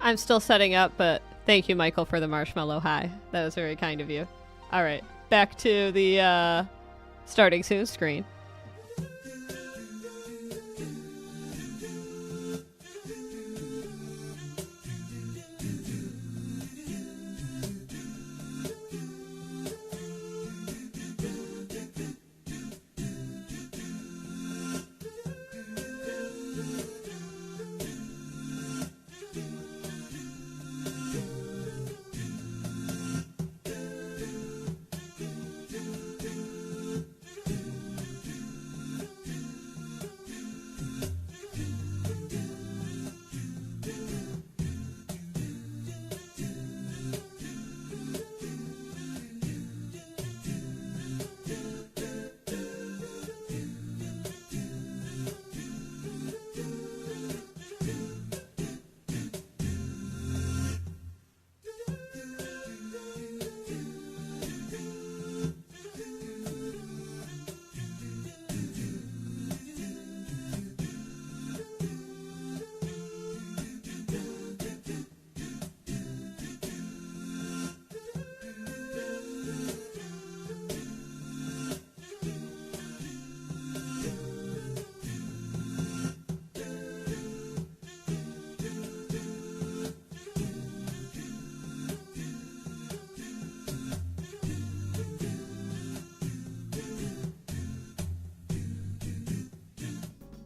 I'm still setting up, but thank you, Michael, for the marshmallow high. That was very kind of you. All right, back to the starting soon screen.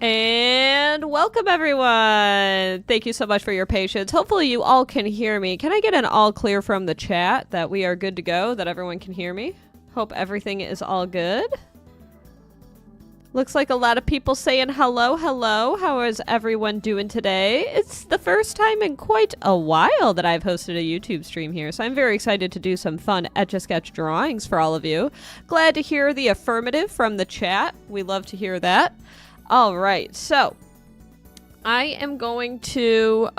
And welcome, everyone. Thank you so much for your patience. Hopefully you all can hear me. Can I get an all clear from the chat that we are good to go, that everyone can hear me? Hope everything is all good. Looks like a lot of people saying hello, hello. How is everyone doing today? It's the first time in quite a while that I've hosted a YouTube stream here, so I'm very excited to do some fun Etch A Sketch drawings for all of you. Glad to hear the affirmative from the chat. We love to hear that. All right, so I am going to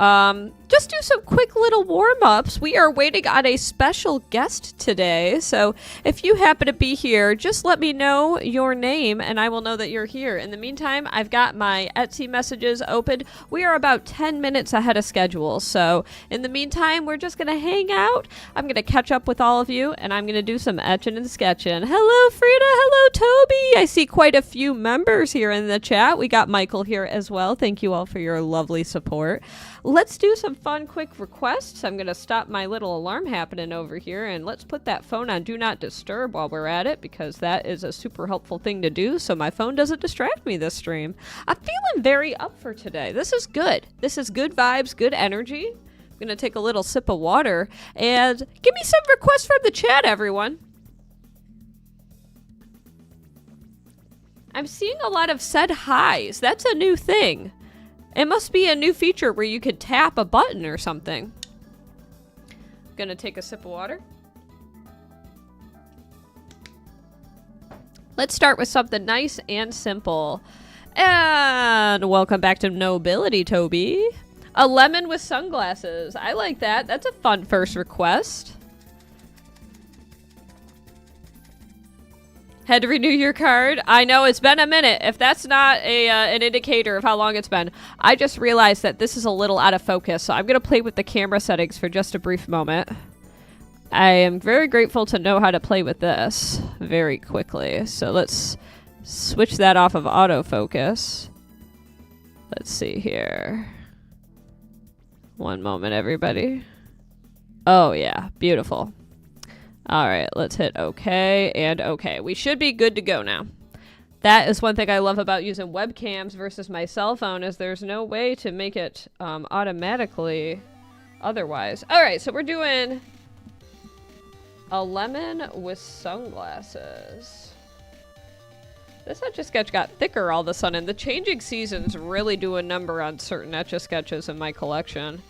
just do some quick little warm-ups. We are waiting on a special guest today, so if you happen to be here, just let me know your name and I will know that you're here. In the meantime, I've got my Etsy messages open. We are about 10 minutes ahead of schedule, so in the meantime, we're just going to hang out. I'm going to catch up with all of you, and I'm going to do some etching and sketching. Hello, Frida. Hello, Toby. I see quite a few members here in the chat. We got Michael here as well. Thank you all for your lovely support. Let's do some fun quick requests. I'm going to stop my little alarm happening over here, and let's put that phone on Do Not Disturb while we're at it, because that is a super helpful thing to do so my phone doesn't distract me this stream. I'm feeling very up for today. This is good. This is good vibes, good energy. I'm going to take a little sip of water and give me some requests from the chat, everyone. I'm seeing a lot of said highs. That's a new thing. It must be a new feature where you could tap a button or something. I'm gonna take a sip of water. Let's start with something nice and simple. And welcome back to Nobility, Toby. A lemon with sunglasses. I like that. That's a fun first request. Had to renew your card. I know, it's been a minute. If that's not an indicator of how long it's been, I just realized that this is a little out of focus, so I'm going to play with the camera settings for just a brief moment. I am very grateful to know how to play with this very quickly. So let's switch that off of autofocus. Let's see here. One moment, everybody. Oh, yeah. Beautiful. All right, let's hit OK and OK. We should be good to go now. That is one thing I love about using webcams versus my cell phone, is there's no way to make it automatically otherwise. All right, so we're doing a lemon with sunglasses. This Etch A Sketch got thicker all of a sudden. The changing seasons really do a number on certain Etch A Sketches in my collection.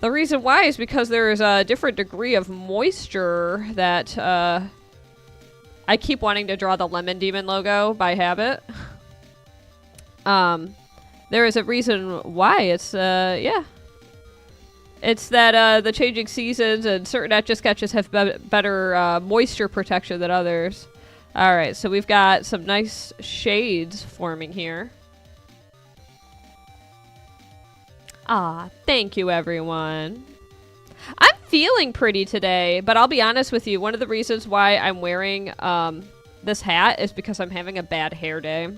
The reason why is because there is a different degree of moisture that I keep wanting to draw the Lemon Demon logo by habit. There is a reason why. It's, yeah. It's that the changing seasons and certain Etch A Sketches have better moisture protection than others. Alright, so we've got some nice shades forming here. Ah, thank you, everyone. I'm feeling pretty today, but I'll be honest with you. One of the reasons why I'm wearing this hat is because I'm having a bad hair day.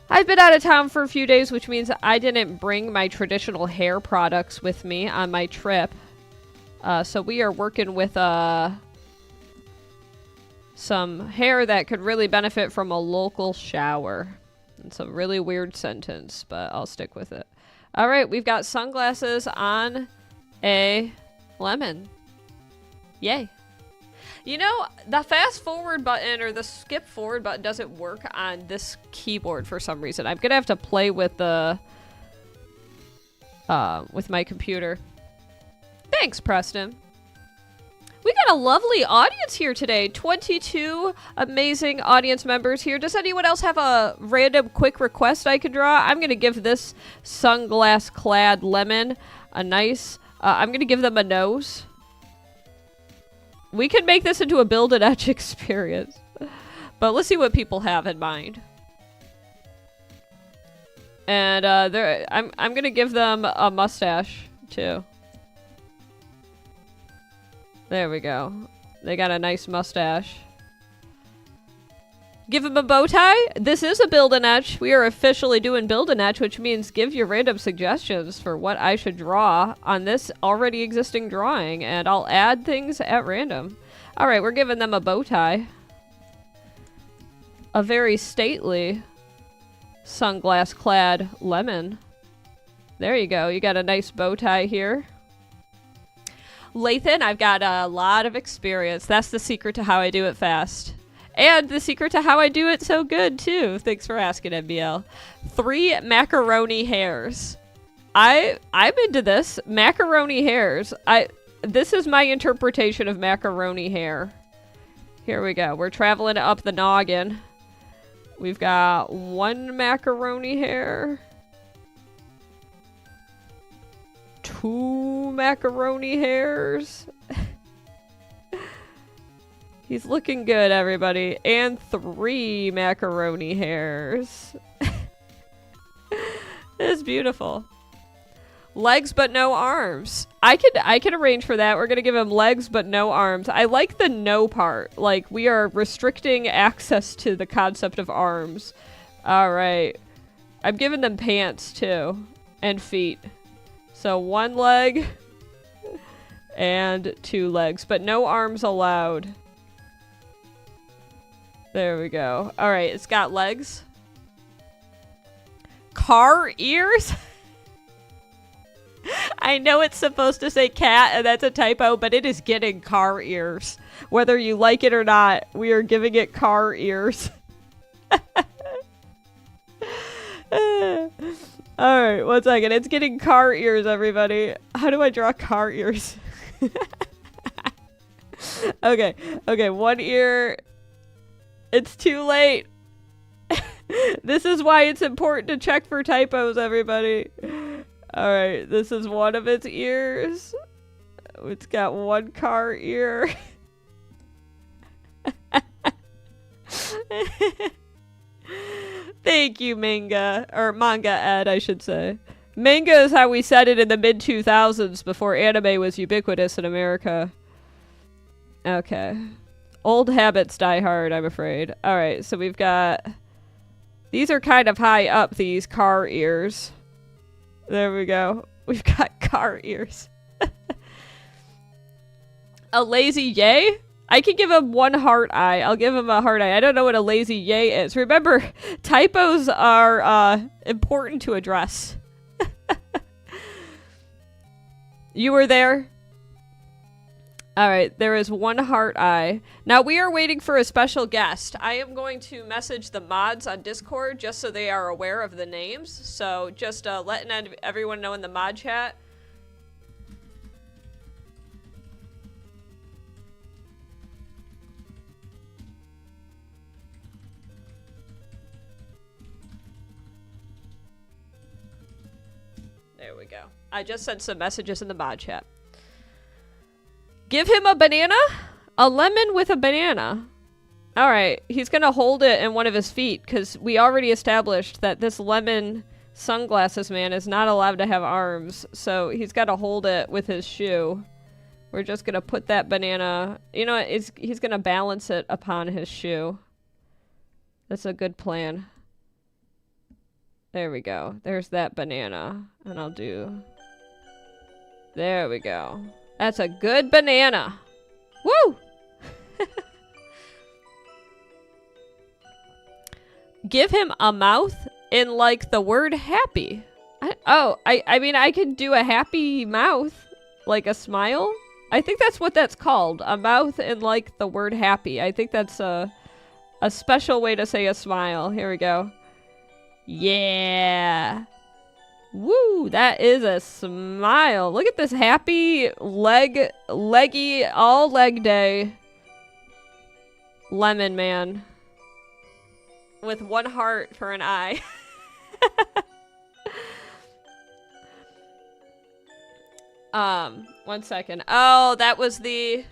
I've been out of town for a few days, which means I didn't bring my traditional hair products with me on my trip. So we are working with some hair that could really benefit from a local shower. It's a really weird sentence, but I'll stick with it. All right, we've got sunglasses on a lemon. Yay. You know, the fast forward button or the skip forward button doesn't work on this keyboard for some reason. I'm gonna have to play with the with my computer. Thanks, Preston. We got a lovely audience here today. 22 amazing audience members here. Does anyone else have a random quick request I could draw? I'm gonna give this sunglass-clad lemon a nice... I'm going to give them a nose. We could make this into a build and etch experience. But let's see what people have in mind. And I'm going to give them a mustache, too. There we go. They got a nice mustache. Give him a bow tie. This is a build and etch. We are officially doing build and etch, which means give your random suggestions for what I should draw on this already existing drawing, and I'll add things at random. All right, we're giving them a bow tie. A very stately sunglass-clad lemon. There you go. You got a nice bow tie here. Lathan, I've got a lot of experience. That's the secret to how I do it fast. And the secret to how I do it so good, too. Thanks for asking, MBL. 3 macaroni hairs. I'm into this. Macaroni hairs. This is my interpretation of macaroni hair. Here we go. We're traveling up the noggin. We've got 1 macaroni hair. 2 macaroni hairs. He's looking good, everybody. And 3 macaroni hairs. It's beautiful. Legs but no arms. I could arrange for that. We're gonna give him legs but no arms. I like the no part. Like, we are restricting access to the concept of arms. Alright. I'm giving them pants, too. And feet. So 1 leg. And 2 legs. But no arms allowed. There we go. All right, it's got legs. Car ears? I know it's supposed to say cat, and that's a typo, but it is getting car ears. Whether you like it or not, we are giving it car ears. All right, 1 second. It's getting car ears, everybody. How do I draw car ears? Okay, 1 ear... It's too late. This is why it's important to check for typos, everybody. Alright, this is one of its ears. It's got 1 car ear. Thank you, Manga. Or Manga Ed, I should say. Manga is how we said it in the mid-2000s before anime was ubiquitous in America. Okay. Old habits die hard, I'm afraid. Alright, so we've got... These are kind of high up, these car ears. There we go. We've got car ears. A lazy yay? I can give him 1 heart eye. I'll give him a heart eye. I don't know what a lazy yay is. Remember, typos are important to address. You were there? Alright, there is 1 heart eye. Now, we are waiting for a special guest. I am going to message the mods on Discord just so they are aware of the names. So, just letting everyone know in the mod chat. There we go. I just sent some messages in the mod chat. Give him a banana? A lemon with a banana. Alright, he's gonna hold it in one of his feet, because we already established that this lemon Sunglasses Man is not allowed to have arms, so he's got to hold it with his shoe. We're just going to put that banana... You know what? He's going to balance it upon his shoe. That's a good plan. There we go. There's that banana. And I'll do... There we go. That's a good banana. Woo! Give him a mouth in, like, the word happy. I mean, I could do a happy mouth. Like a smile. I think that's what that's called. A mouth in, like, the word happy. I think that's a special way to say a smile. Here we go. Yeah. Woo, that is a smile. Look at this happy leggy, all leg day lemon man. With one heart for an eye. One second. Oh, that was the...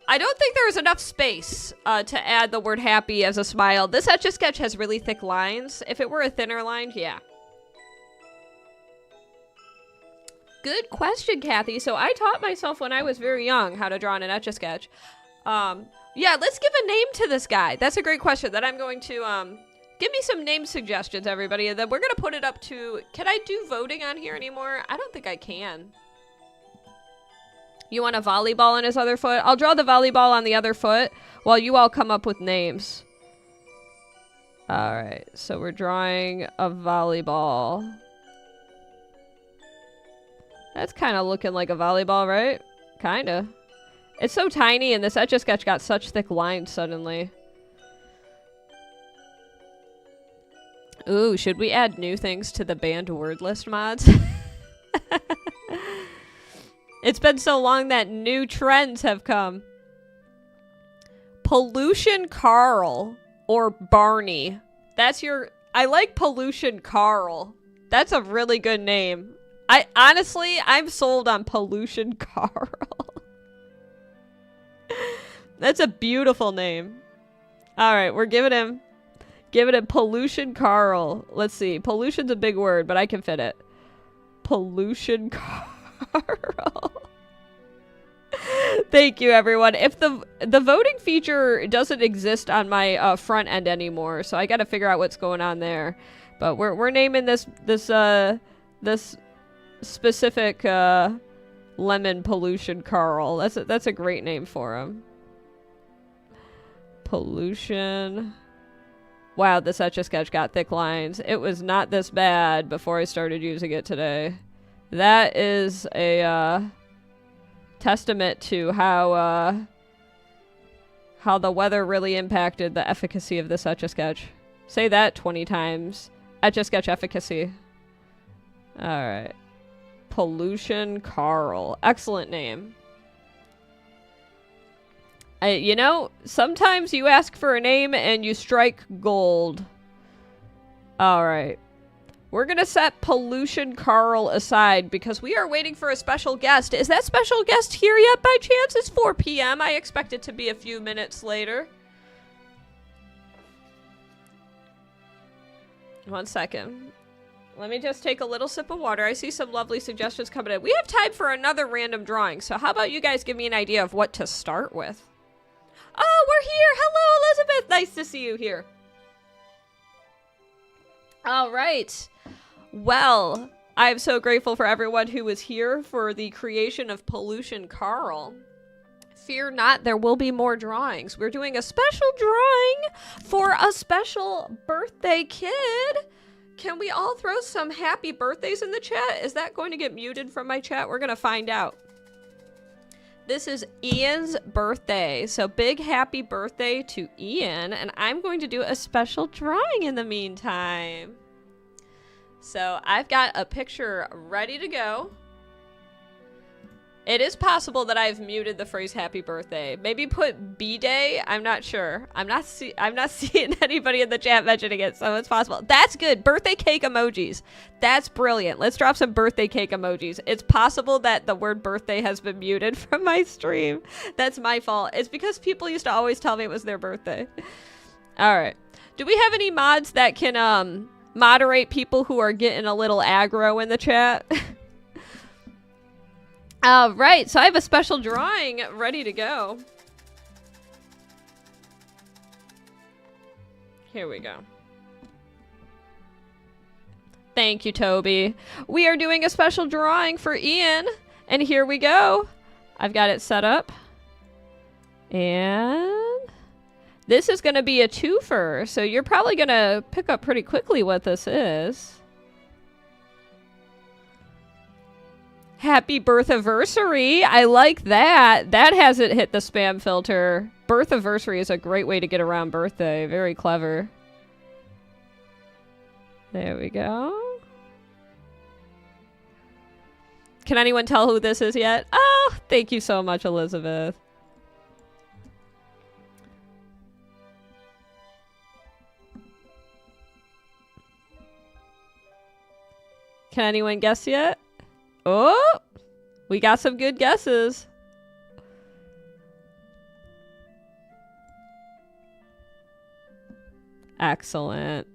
I don't think there was enough space to add the word happy as a smile. This Etch A Sketch has really thick lines. If it were a thinner line, yeah. Good question, Kathy. So I taught myself when I was very young how to draw in an Etch A Sketch. Yeah, let's give a name to this guy. That's a great question that I'm going to, give me some name suggestions, everybody. And then we're going to put it up to... Can I do voting on here anymore? I don't think I can. You want a volleyball on his other foot? I'll draw the volleyball on the other foot while you all come up with names. Alright, so we're drawing a volleyball. That's kind of looking like a volleyball, right? Kinda. It's so tiny, and this Etch A Sketch got such thick lines suddenly. Ooh, should we add new things to the banned word list mods? It's been so long that new trends have come. Pollution Carl or Barney. That's your... I like Pollution Carl. That's a really good name. Honestly, I'm sold on Pollution Carl. That's a beautiful name. Alright, we're giving him Pollution Carl. Let's see. Pollution's a big word, but I can fit it. Pollution Carl. Thank you, everyone. If the voting feature doesn't exist on my front end anymore, so I got to figure out what's going on there. But we're naming this specific lemon Pollution Carl. That's a great name for him. Pollution. Wow, this Etch A Sketch got thick lines. It was not this bad before I started using it today. That is a testament to how the weather really impacted the efficacy of this Etch A Sketch. Say that 20 times. Etch A Sketch efficacy. Alright. Pollution Carl. Excellent name. You know, sometimes you ask for a name and you strike gold. Alright. We're gonna set Pollution Carl aside because we are waiting for a special guest. Is that special guest here yet by chance? It's 4 p.m. I expect it to be a few minutes later. One second. Let me just take a little sip of water. I see some lovely suggestions coming in. We have time for another random drawing, so how about you guys give me an idea of what to start with? Oh, we're here! Hello, Elizabeth! Nice to see you here. All right. Well, I'm so grateful for everyone who was here for the creation of Pollution Carl. Fear not, there will be more drawings. We're doing a special drawing for a special birthday kid. Can we all throw some happy birthdays in the chat? Is that going to get muted from my chat? We're going to find out. This is Ian's birthday. So big happy birthday to Ian. And I'm going to do a special drawing in the meantime. So I've got a picture ready to go. It is possible that I've muted the phrase happy birthday. Maybe put B-Day. I'm not sure. I'm not seeing anybody in the chat mentioning it, so it's possible. That's good. Birthday cake emojis. That's brilliant. Let's drop some birthday cake emojis. It's possible that the word birthday has been muted from my stream. That's my fault. It's because people used to always tell me it was their birthday. All right. Do we have any mods that can moderate people who are getting a little aggro in the chat. All right, so I have a special drawing ready to go. Here we go. Thank you, Toby. We are doing a special drawing for Ian, and here we go. I've got it set up. And this is going to be a twofer, so you're probably going to pick up pretty quickly what this is. Happy birth-iversary. I like that. That hasn't hit the spam filter. Birth-iversary is a great way to get around birthday. Very clever. There we go. Can anyone tell who this is yet? Oh, thank you so much, Elizabeth. Can anyone guess yet? Oh, we got some good guesses. Excellent.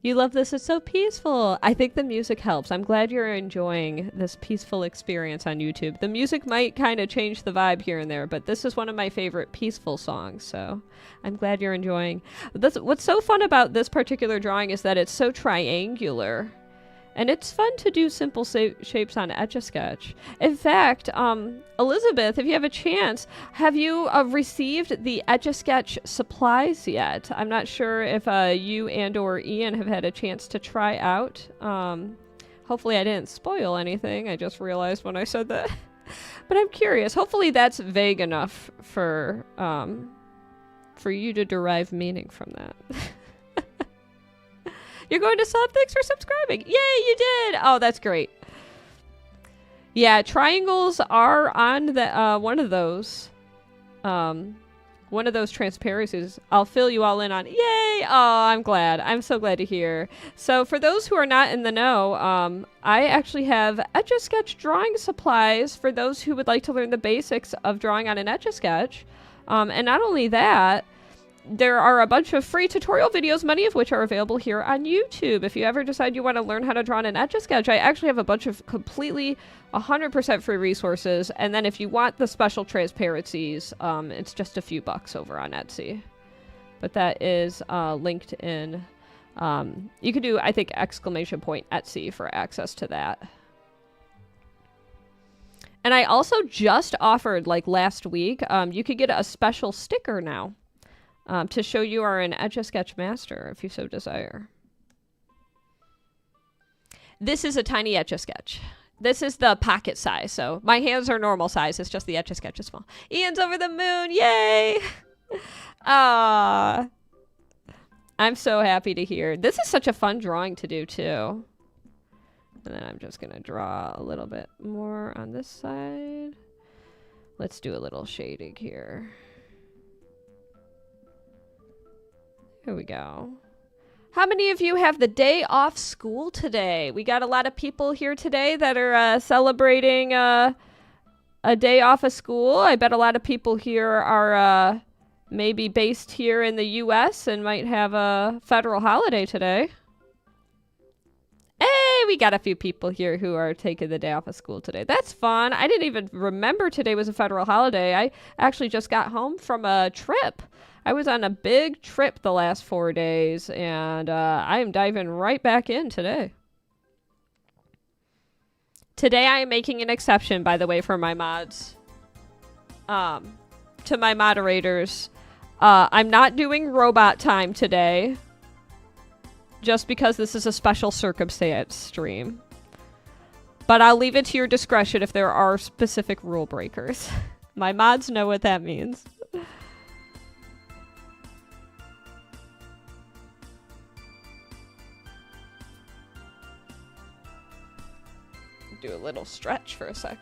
You love this. It's so peaceful. I think the music helps. I'm glad you're enjoying this peaceful experience on YouTube. The music might kind of change the vibe here and there, but this is one of my favorite peaceful songs, so I'm glad you're enjoying. What's so fun about this particular drawing is that it's so triangular. And it's fun to do simple shapes on Etch A Sketch. In fact, Elizabeth, if you have a chance, have you received the Etch A Sketch supplies yet? I'm not sure if you and or Ian have had a chance to try out. Hopefully I didn't spoil anything. I just realized when I said that. But I'm curious. Hopefully that's vague enough for you to derive meaning from that. You're going to sub? Thanks for subscribing. Yay, you did. Oh, that's great. Yeah, triangles are on the one of those transparencies. I'll fill you all in on. Yay! Oh, I'm glad. I'm so glad to hear. So for those who are not in the know, I actually have Etch A Sketch drawing supplies for those who would like to learn the basics of drawing on an Etch A Sketch. And not only that, there are a bunch of free tutorial videos, many of which are available here on YouTube. If you ever decide you want to learn how to draw in an Etch A Sketch, I actually have a bunch of completely 100% free resources. And then if you want the special transparencies, it's just a few bucks over on Etsy. But that is linked in. You could do, I think, ! Etsy for access to that. And I also just offered, like last week, you could get a special sticker now. To show you are an Etch A Sketch master, if you so desire. This is a tiny Etch A Sketch. This is the pocket size, so my hands are normal size. It's just the Etch A Sketch is small. Ian's over the moon, yay! I'm so happy to hear. This is such a fun drawing to do, too. And then I'm just going to draw a little bit more on this side. Let's do a little shading here. Here we go. How many of you have the day off school today? We got a lot of people here today that are celebrating a day off of school. I bet a lot of people here are maybe based here in the U.S. and might have a federal holiday today. Hey, we got a few people here who are taking the day off of school today. That's fun. I didn't even remember today was a federal holiday. I actually just got home from a trip. I was on a big trip the last 4 days, and I am diving right back in today. Today I am making an exception, by the way, for my mods. To my moderators. I'm not doing robot time today, just because this is a special circumstance stream. But I'll leave it to your discretion if there are specific rule breakers. My mods know what that means. Do a little stretch for a sec.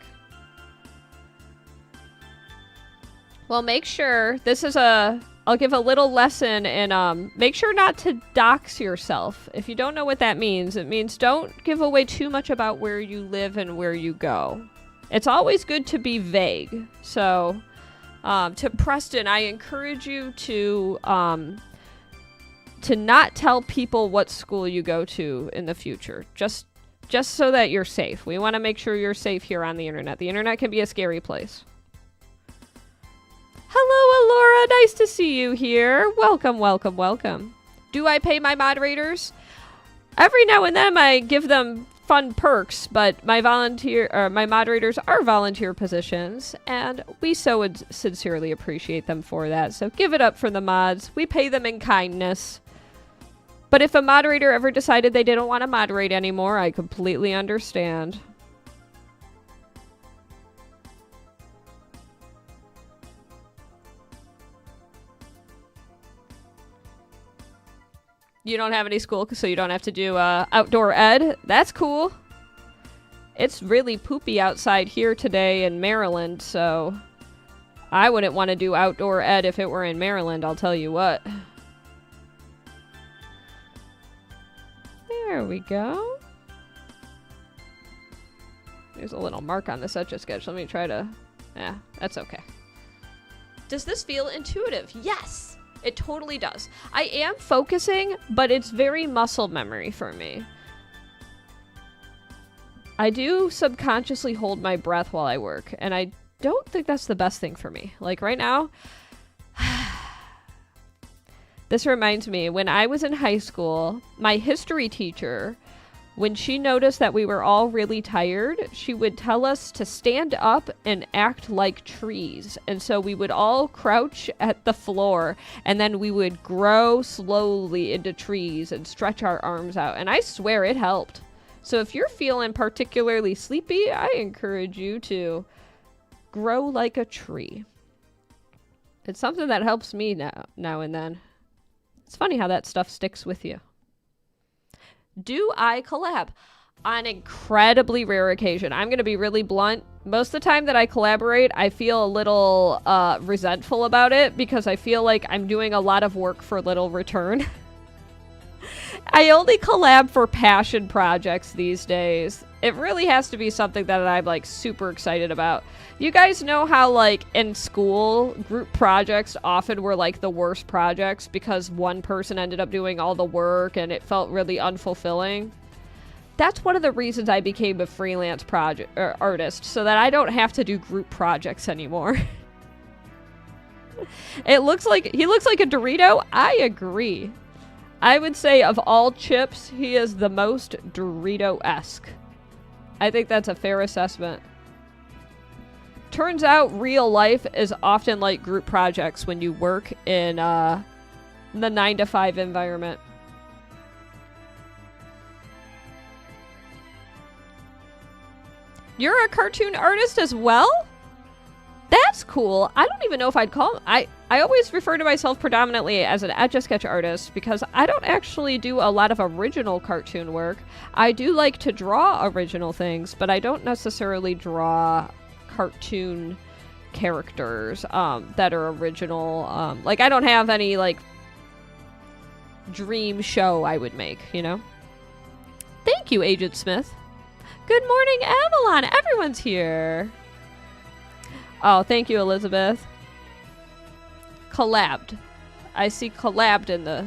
Well, make sure this is I'll give a little lesson in make sure not to dox yourself. If you don't know what that means, it means don't give away too much about where you live and where you go. It's always good to be vague. So To Preston, I encourage you to not tell people what school you go to in the future. Just so that you're safe. We want to make sure you're safe here on the internet. The internet can be a scary place. Hello, Alora. Nice to see you here. Welcome, welcome, welcome. Do I pay my moderators? Every now and then I give them fun perks, but my moderators are volunteer positions, and we so would sincerely appreciate them for that. So give it up for the mods. We pay them in kindness. But if a moderator ever decided they didn't want to moderate anymore, I completely understand. You don't have any school, so you don't have to do outdoor ed. That's cool. It's really poopy outside here today in Maryland, so I wouldn't want to do outdoor ed if it were in Maryland, I'll tell you what. There we go. There's a little mark on this Etch A Sketch. Let me try to... Yeah, that's okay. Does this feel intuitive? Yes! It totally does. I am focusing, but it's very muscle memory for me. I do subconsciously hold my breath while I work, and I don't think that's the best thing for me. Like right now, this reminds me, when I was in high school, my history teacher, when she noticed that we were all really tired, she would tell us to stand up and act like trees. And so we would all crouch at the floor, and then we would grow slowly into trees and stretch our arms out. And I swear it helped. So if you're feeling particularly sleepy, I encourage you to grow like a tree. It's something that helps me now and then. It's funny how that stuff sticks with you. Do I collab? On incredibly rare occasion. I'm going to be really blunt. Most of the time that I collaborate, I feel a little resentful about it because I feel like I'm doing a lot of work for little return. I only collab for passion projects these days. It really has to be something that I'm like super excited about. You guys know how like in school, group projects often were like the worst projects because one person ended up doing all the work and it felt really unfulfilling? That's one of the reasons I became a freelance artist, so that I don't have to do group projects anymore. He looks like a Dorito. I agree. I would say of all chips, he is the most Dorito-esque. I think that's a fair assessment. Turns out real life is often like group projects when you work in the 9-to-5 environment. You're a cartoon artist as well? That's cool. I don't even know if I'd call... I always refer to myself predominantly as an Etch A Sketch artist because I don't actually do a lot of original cartoon work. I do like to draw original things, but I don't necessarily draw cartoon characters that are original. Like, I don't have any, like, dream show I would make, you know? Thank you, Agent Smith. Good morning, Avalon. Everyone's here. Oh, thank you, Elizabeth. Collabed. I see collabed in the...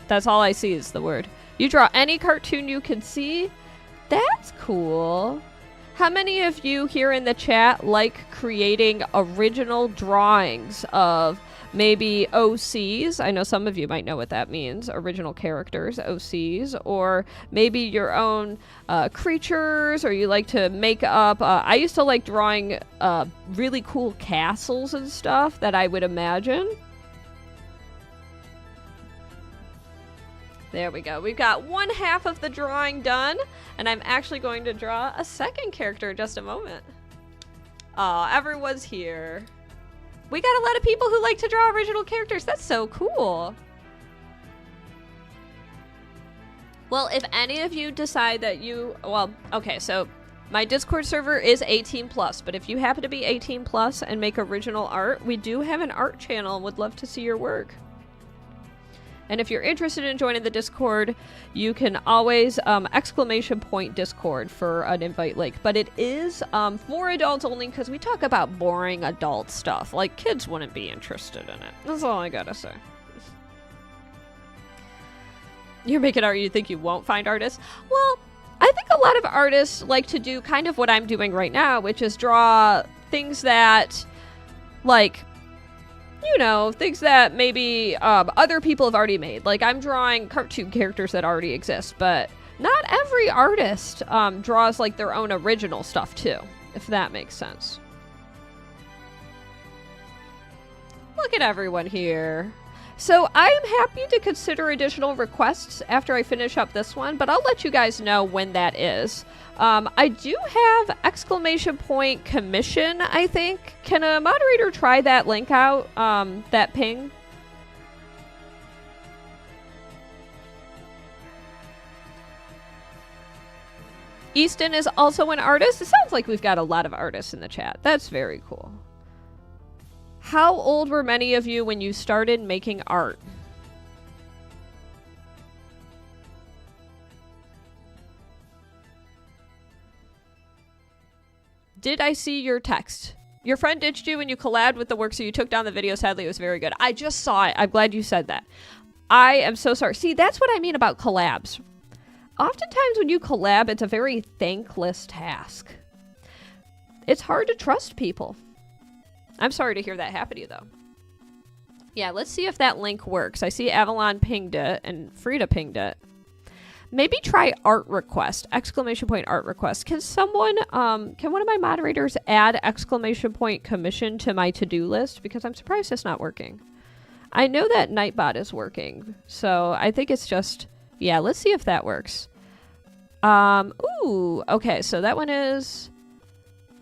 That's all I see is the word. You draw any cartoon you can see? That's cool. How many of you here in the chat like creating original drawings of maybe OCs? I know some of you might know what that means. Original characters, OCs. Or maybe your own creatures, or you like to make up... I used to like drawing really cool castles and stuff that I would imagine. There we go. We've got one half of the drawing done, and I'm actually going to draw a second character in just a moment. Oh, everyone's here. We got a lot of people who like to draw original characters. That's so cool. Well, if any of you decide that you... Well, okay, so my Discord server is 18+, but if you happen to be 18+ and make original art, we do have an art channel and would love to see your work. And if you're interested in joining the Discord, you can always !Discord for an invite link. But it is for adults only because we talk about boring adult stuff. Like, kids wouldn't be interested in it. That's all I gotta say. You're making art, you think you won't find artists? Well, I think a lot of artists like to do kind of what I'm doing right now, which is draw things that, like, you know, things that maybe other people have already made. Like, I'm drawing cartoon characters that already exist, but not every artist draws, like, their own original stuff, too, if that makes sense. Look at everyone here. So I'm happy to consider additional requests after I finish up this one, but I'll let you guys know when that is. I do have !Commission, I think. Can a moderator try that link out, that ping? Easton is also an artist. It sounds like we've got a lot of artists in the chat. That's very cool. How old were many of you when you started making art? Did I see your text? Your friend ditched you when you collabed with the work, so you took down the video. Sadly, it was very good. I just saw it. I'm glad you said that. I am so sorry. See, that's what I mean about collabs. Oftentimes when you collab, it's a very thankless task. It's hard to trust people. I'm sorry to hear that happen to you, though. Yeah, let's see if that link works. I see Avalon pinged it and Frida pinged it. Maybe try art request, !Art request. Can someone, can one of my moderators add !Commission to my to-do list? Because I'm surprised it's not working. I know that Nightbot is working, so I think it's just, yeah, let's see if that works. Ooh, okay, so that one is,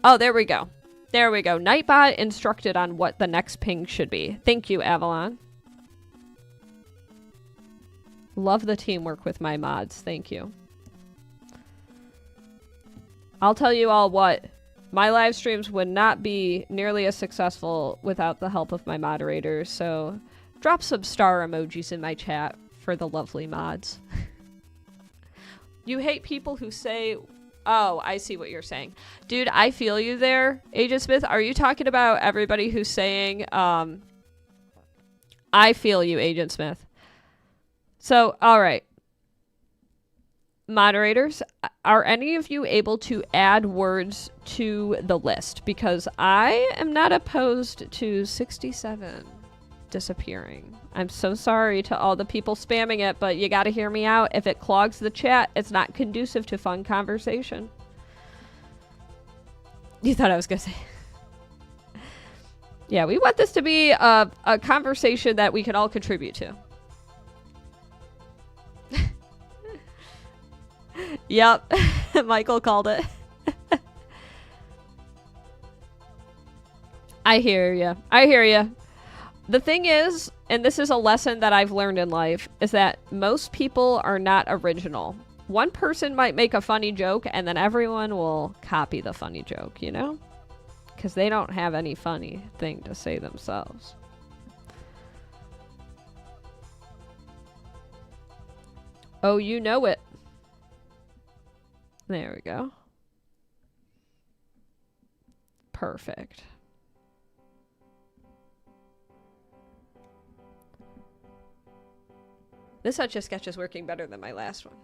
oh, there we go. There we go. Nightbot instructed on what the next ping should be. Thank you, Avalon. Love the teamwork with my mods. Thank you. I'll tell you all what. My live streams would not be nearly as successful without the help of my moderators, so drop some star emojis in my chat for the lovely mods. You hate people who say... Oh, I see what you're saying. Dude, I feel you there. Agent Smith, are you talking about everybody who's saying, I feel you, Agent Smith. So, all right. Moderators, are any of you able to add words to the list? Because I am not opposed to 67 disappearing. I'm so sorry to all the people spamming it, but you gotta hear me out. If it clogs the chat, it's not conducive to fun conversation. You thought I was gonna say... Yeah, we want this to be a conversation that we can all contribute to. Yep, Michael called it. I hear you. I hear you. The thing is, and this is a lesson that I've learned in life, is that most people are not original. One person might make a funny joke, and then everyone will copy the funny joke, you know? Because they don't have any funny thing to say themselves. Oh, you know it. There we go. Perfect. This Etch A Sketch is working better than my last one.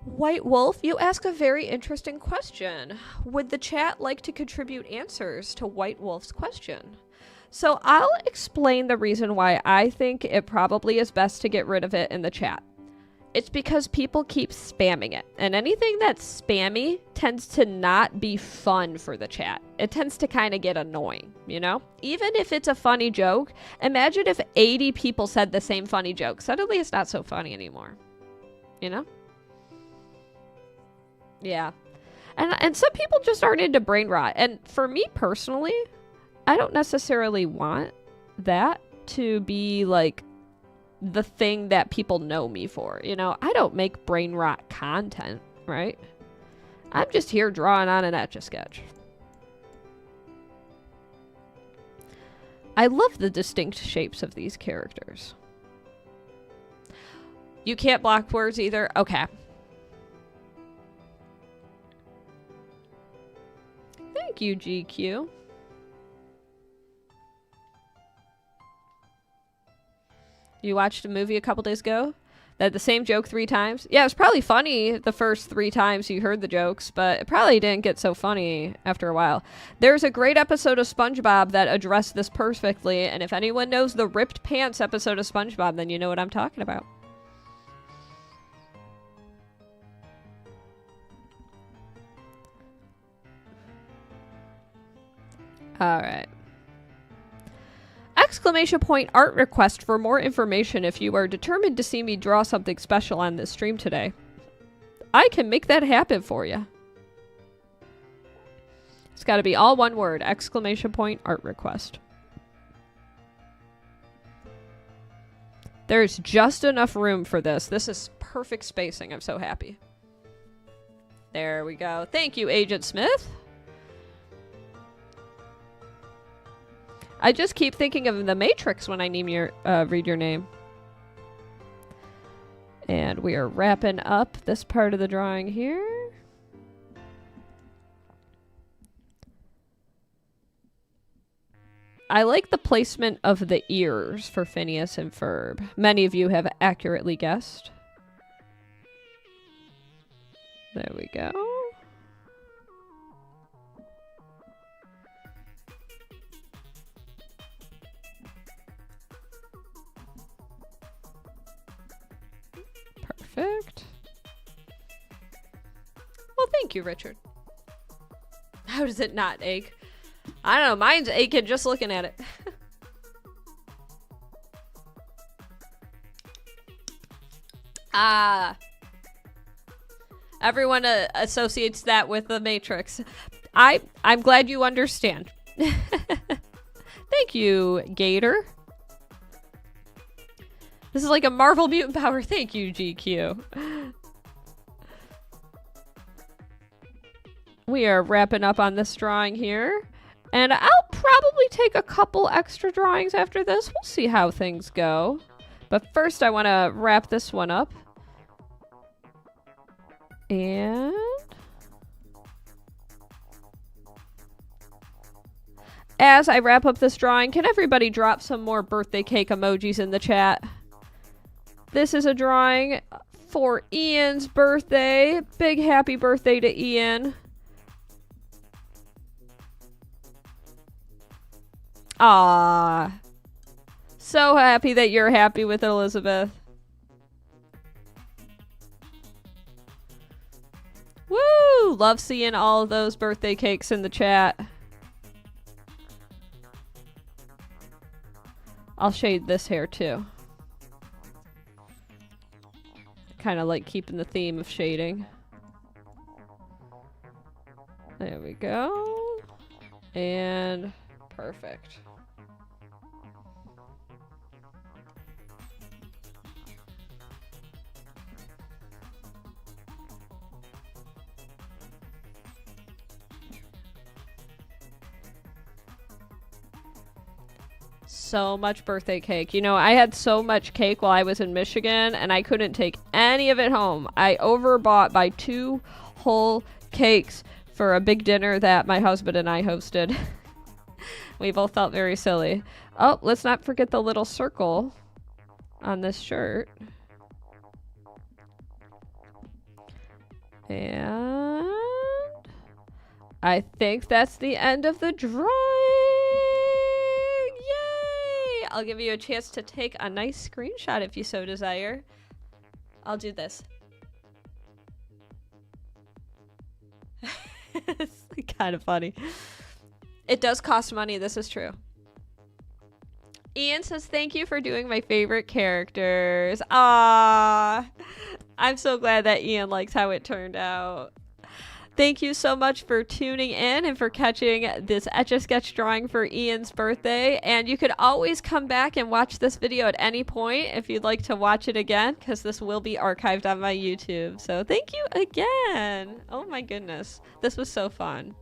White Wolf, you ask a very interesting question. Would the chat like to contribute answers to White Wolf's question? So I'll explain the reason why I think it probably is best to get rid of it in the chat. It's because people keep spamming it, and anything that's spammy tends to not be fun for the chat. It tends to kind of get annoying, you know? Even if it's a funny joke, imagine if 80 people said the same funny joke. Suddenly it's not so funny anymore, you know? Yeah. And some people just aren't into brain rot. And for me personally, I don't necessarily want that to be like the thing that people know me for. You know, I don't make brain rot content, right? I'm just here drawing on an Etch A Sketch. I love the distinct shapes of these characters. You can't block words either? Okay. Thank you, GQ. You watched a movie a couple days ago? That the same joke 3 times? Yeah, it was probably funny the first 3 times you heard the jokes, but it probably didn't get so funny after a while. There's a great episode of SpongeBob that addressed this perfectly, and if anyone knows the ripped pants episode of SpongeBob, then you know what I'm talking about. Alright. Exclamation point art request for more information if you are determined to see me draw something special on this stream today. I can make that happen for you. It's got to be all one word. Exclamation point art request. There's just enough room for this. This is perfect spacing. I'm so happy. There we go. Thank you, Agent Smith. I just keep thinking of the Matrix when I name your read your name. And we are wrapping up this part of the drawing here. I like the placement of the ears for Phineas and Ferb. Many of you have accurately guessed. There we go. Perfect. Well, thank you, Richard. How does it not ache? I don't know. Mine's aching just looking at it. Everyone associates that with the Matrix. I'm glad you understand. Thank you, Gator. This is like a Marvel mutant power. Thank you, GQ. We are wrapping up on this drawing here. And I'll probably take a couple extra drawings after this. We'll see how things go. But first I want to wrap this one up. And as I wrap up this drawing, can everybody drop some more birthday cake emojis in the chat? This is a drawing for Ian's birthday. Big happy birthday to Ian. Ah, so happy that you're happy with it, Elizabeth. Woo! Love seeing all of those birthday cakes in the chat. I'll shade this hair too. Kind of like keeping the theme of shading. There we go. And perfect. So much birthday cake. You know, I had so much cake while I was in Michigan and I couldn't take any of it home. I overbought by 2 whole cakes for a big dinner that my husband and I hosted. We both felt very silly. Oh, let's not forget the little circle on this shirt. And I think that's the end of the drawing. Yay! I'll give you a chance to take a nice screenshot if you so desire. I'll do this. It's kind of funny. It does cost money, this is true. Ian says, thank you for doing my favorite characters. Ah, I'm so glad that Ian likes how it turned out. Thank you so much for tuning in and for catching this Etch A Sketch drawing for Ian's birthday. And you could always come back and watch this video at any point if you'd like to watch it again, because this will be archived on my YouTube. So thank you again. Oh my goodness. This was so fun.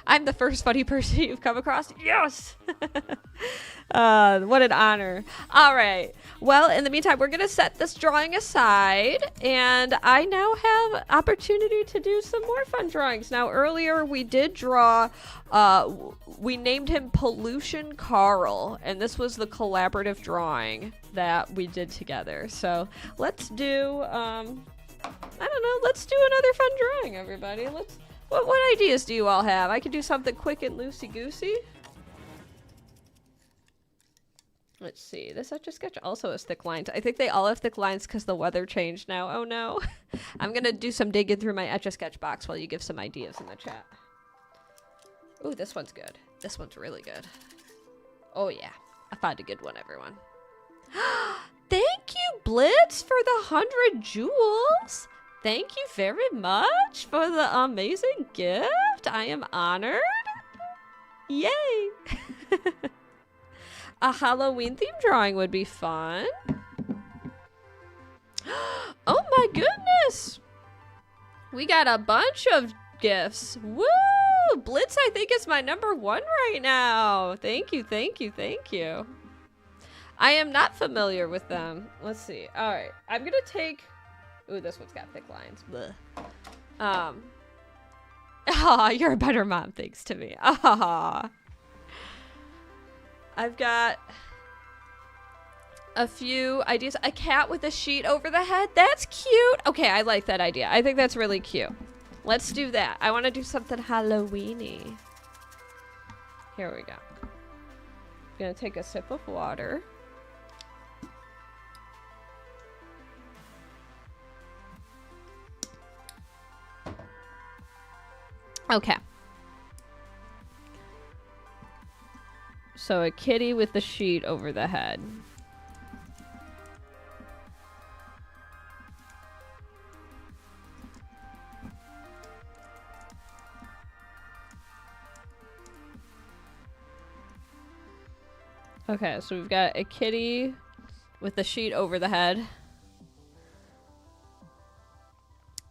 I'm the first funny person you've come across. Yes! What an honor. All right. Well, in the meantime, we're going to set this drawing aside, and I now have opportunity to do some more fun drawings. Now, earlier we did draw, we named him Pollution Carl, and this was the collaborative drawing that we did together. So let's do, I don't know, let's do another fun drawing, everybody. What ideas do you all have? I could do something quick and loosey-goosey. Let's see. This Etch A Sketch also has thick lines. I think they all have thick lines because the weather changed now. Oh no. I'm going to do some digging through my Etch A Sketch box while you give some ideas in the chat. Ooh, this one's good. This one's really good. Oh yeah. I found a good one, everyone. Thank you, Blitz, for the 100 jewels. Thank you very much for the amazing gift. I am honored. Yay. A Halloween themed drawing would be fun. Oh my goodness. We got a bunch of gifts. Woo! Blitz, I think, is my #1 right now. Thank you, thank you, thank you. I am not familiar with them. Let's see. All right. I'm going to take... Ooh, this one's got thick lines. Blech. Oh, you're a better mom, thanks to me. Ah. I've got a few ideas. A cat with a sheet over the head. That's cute. Okay, I like that idea. I think that's really cute. Let's do that. I want to do something Halloween-y. Here we go. I'm going to take a sip of water. Okay. So a kitty with the sheet over the head. Okay, so we've got a kitty with the sheet over the head.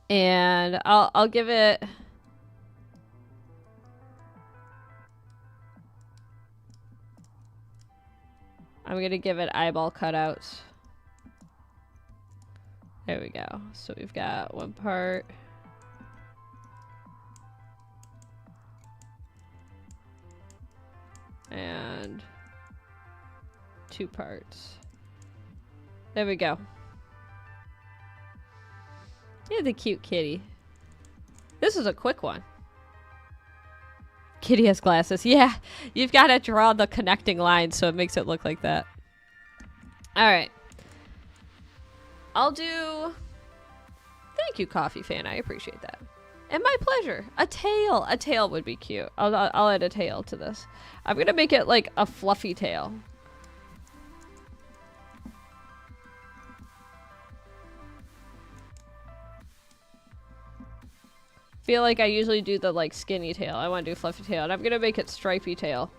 And I'll give it... I'm going to give it eyeball cutouts. There we go. So we've got one part. And 2 parts. There we go. Yeah, the cute kitty. This is a quick one. Kitty has glasses. Yeah, you've got to draw the connecting lines so it makes it look like that. All right. I'll do... Thank you, Coffee Fan. I appreciate that. And my pleasure. A tail. A tail would be cute. I'll add a tail to this. I'm going to make it like a fluffy tail. Feel like I usually do the like skinny tail. I want to do fluffy tail, and I'm gonna make it stripy tail.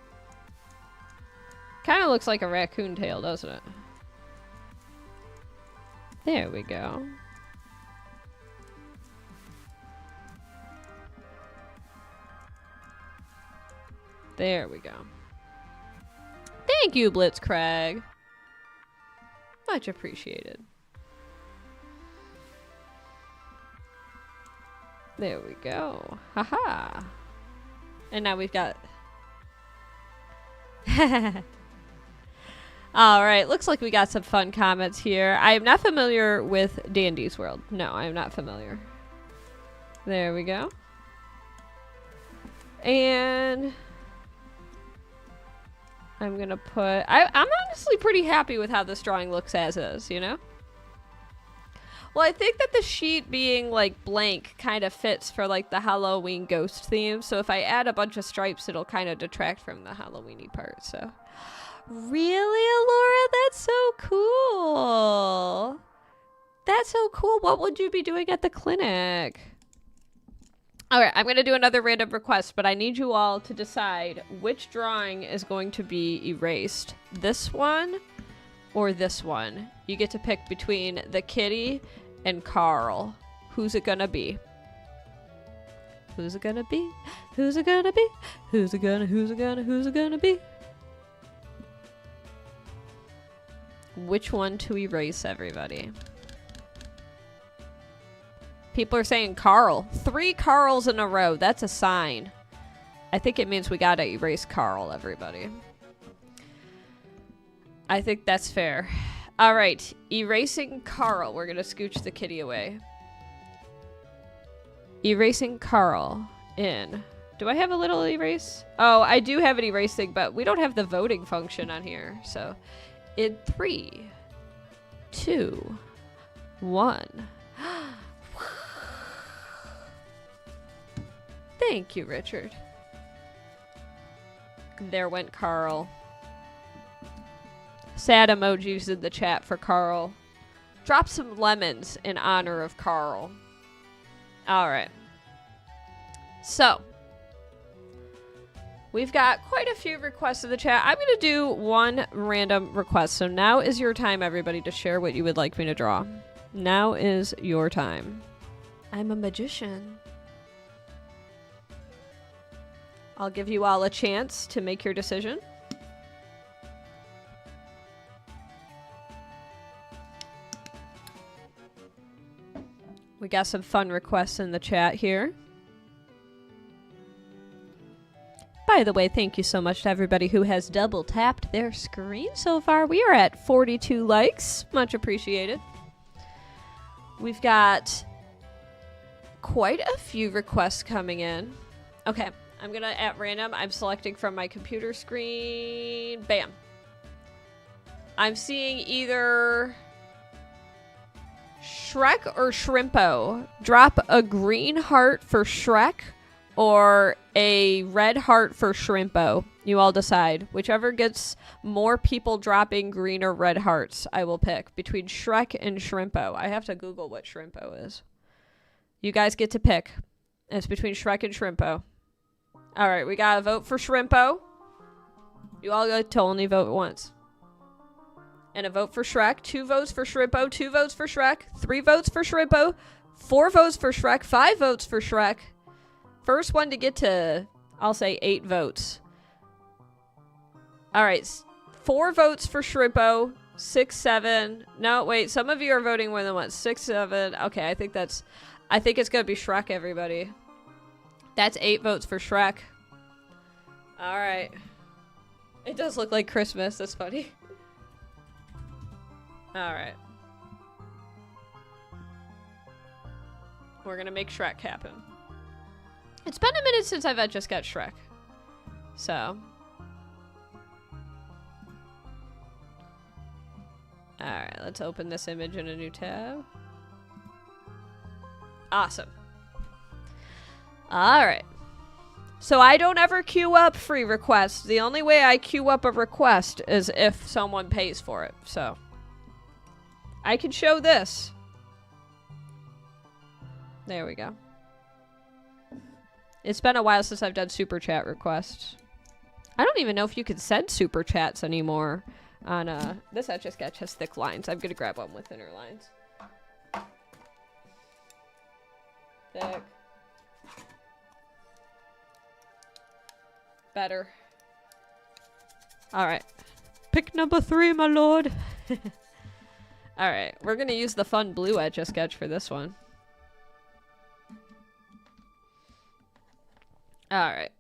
Kind of looks like a raccoon tail, doesn't it? There we go. There we go. Thank you, Blitzcrag. Much appreciated. There we go. Haha. And now we've got... Alright, looks like we got some fun comments here. I am not familiar with Dandy's World. No, I am not familiar. There we go. And... I'm gonna put... I'm honestly pretty happy with how this drawing looks as is, you know? Well, I think that the sheet being, like, blank kind of fits for, like, the Halloween ghost theme. So if I add a bunch of stripes, it'll kind of detract from the Halloween-y part, so... Really, Alora? That's so cool! That's so cool! What would you be doing at the clinic? Alright, I'm gonna do another random request, but I need you all to decide which drawing is going to be erased. This one or this one. You get to pick between the kitty and Carl. Who's it gonna be? Who's it gonna be? Who's it gonna be? Who's it gonna be? Which one to erase, everybody? People are saying Carl. 3 Carls in a row. That's a sign. I think it means we gotta erase Carl, everybody. I think that's fair. All right, erasing Carl. We're gonna scooch the kitty away. Erasing Carl in. Do I have a little erase? Oh, I do have an erasing, but we don't have the voting function on here. So, in 3, 2, 1. Thank you, Richard. There went Carl. Sad emojis in the chat for Carl. Drop some lemons in honor of Carl. Alright. So, we've got quite a few requests in the chat. I'm going to do one random request. So now is your time, everybody, to share what you would like me to draw. Now is your time. I'm a magician. I'll give you all a chance to make your decision. We got some fun requests in the chat here. By the way, thank you so much to everybody who has double tapped their screen so far. We are at 42 likes. Much appreciated. We've got quite a few requests coming in. Okay, I'm gonna, at random, I'm selecting from my computer screen. Bam. I'm seeing either Shrek or Shrimpo. Drop a green heart for Shrek or a red heart for Shrimpo. You all decide. Whichever gets more people dropping green or red hearts, I will pick. Between Shrek and Shrimpo. I have to Google what Shrimpo is. You guys get to pick. It's between Shrek and Shrimpo. Alright, we got a vote for Shrimpo. You all get to only vote once. And a vote for Shrek. 2 votes for Shrimpo. 2 votes for Shrek. 3 votes for Shrimpo. 4 votes for Shrek. 5 votes for Shrek. First one to get to, I'll say 8 votes. Alright, 4 votes for Shrimpo. 6, 7. No, wait, some of you are voting more than once. 6, 7. Okay, I think it's gonna be Shrek, everybody. That's 8 votes for Shrek. Alright. It does look like Christmas. That's funny. Alright. We're gonna make Shrek happen. It's been a minute since I've Etch A Sketch Shrek. So. Alright, let's open this image in a new tab. Awesome. Alright. So I don't ever queue up free requests. The only way I queue up a request is if someone pays for it. So I can show this. There we go. It's been a while since I've done super chat requests. I don't even know if you can send super chats anymore on this Etch A Sketch has thick lines. I'm gonna grab one with thinner lines. Thick. Better. Alright. Pick number 3, my lord. Alright, we're gonna use the fun blue Etch A Sketch for this one. Alright.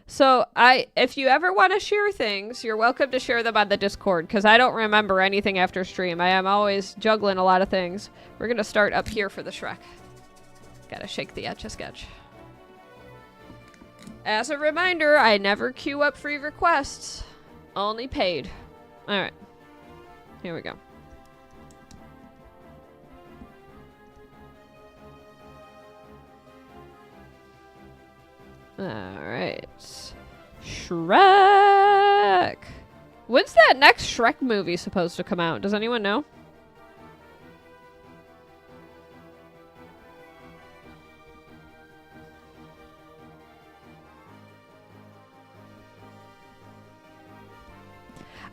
So, if you ever want to share things, you're welcome to share them on the Discord, because I don't remember anything after stream. I am always juggling a lot of things. We're gonna start up here for the Shrek. Gotta shake the Etch A Sketch. As a reminder, I never queue up free requests. Only paid. Alright. Here we go. Alright. Shrek! When's that next Shrek movie supposed to come out? Does anyone know?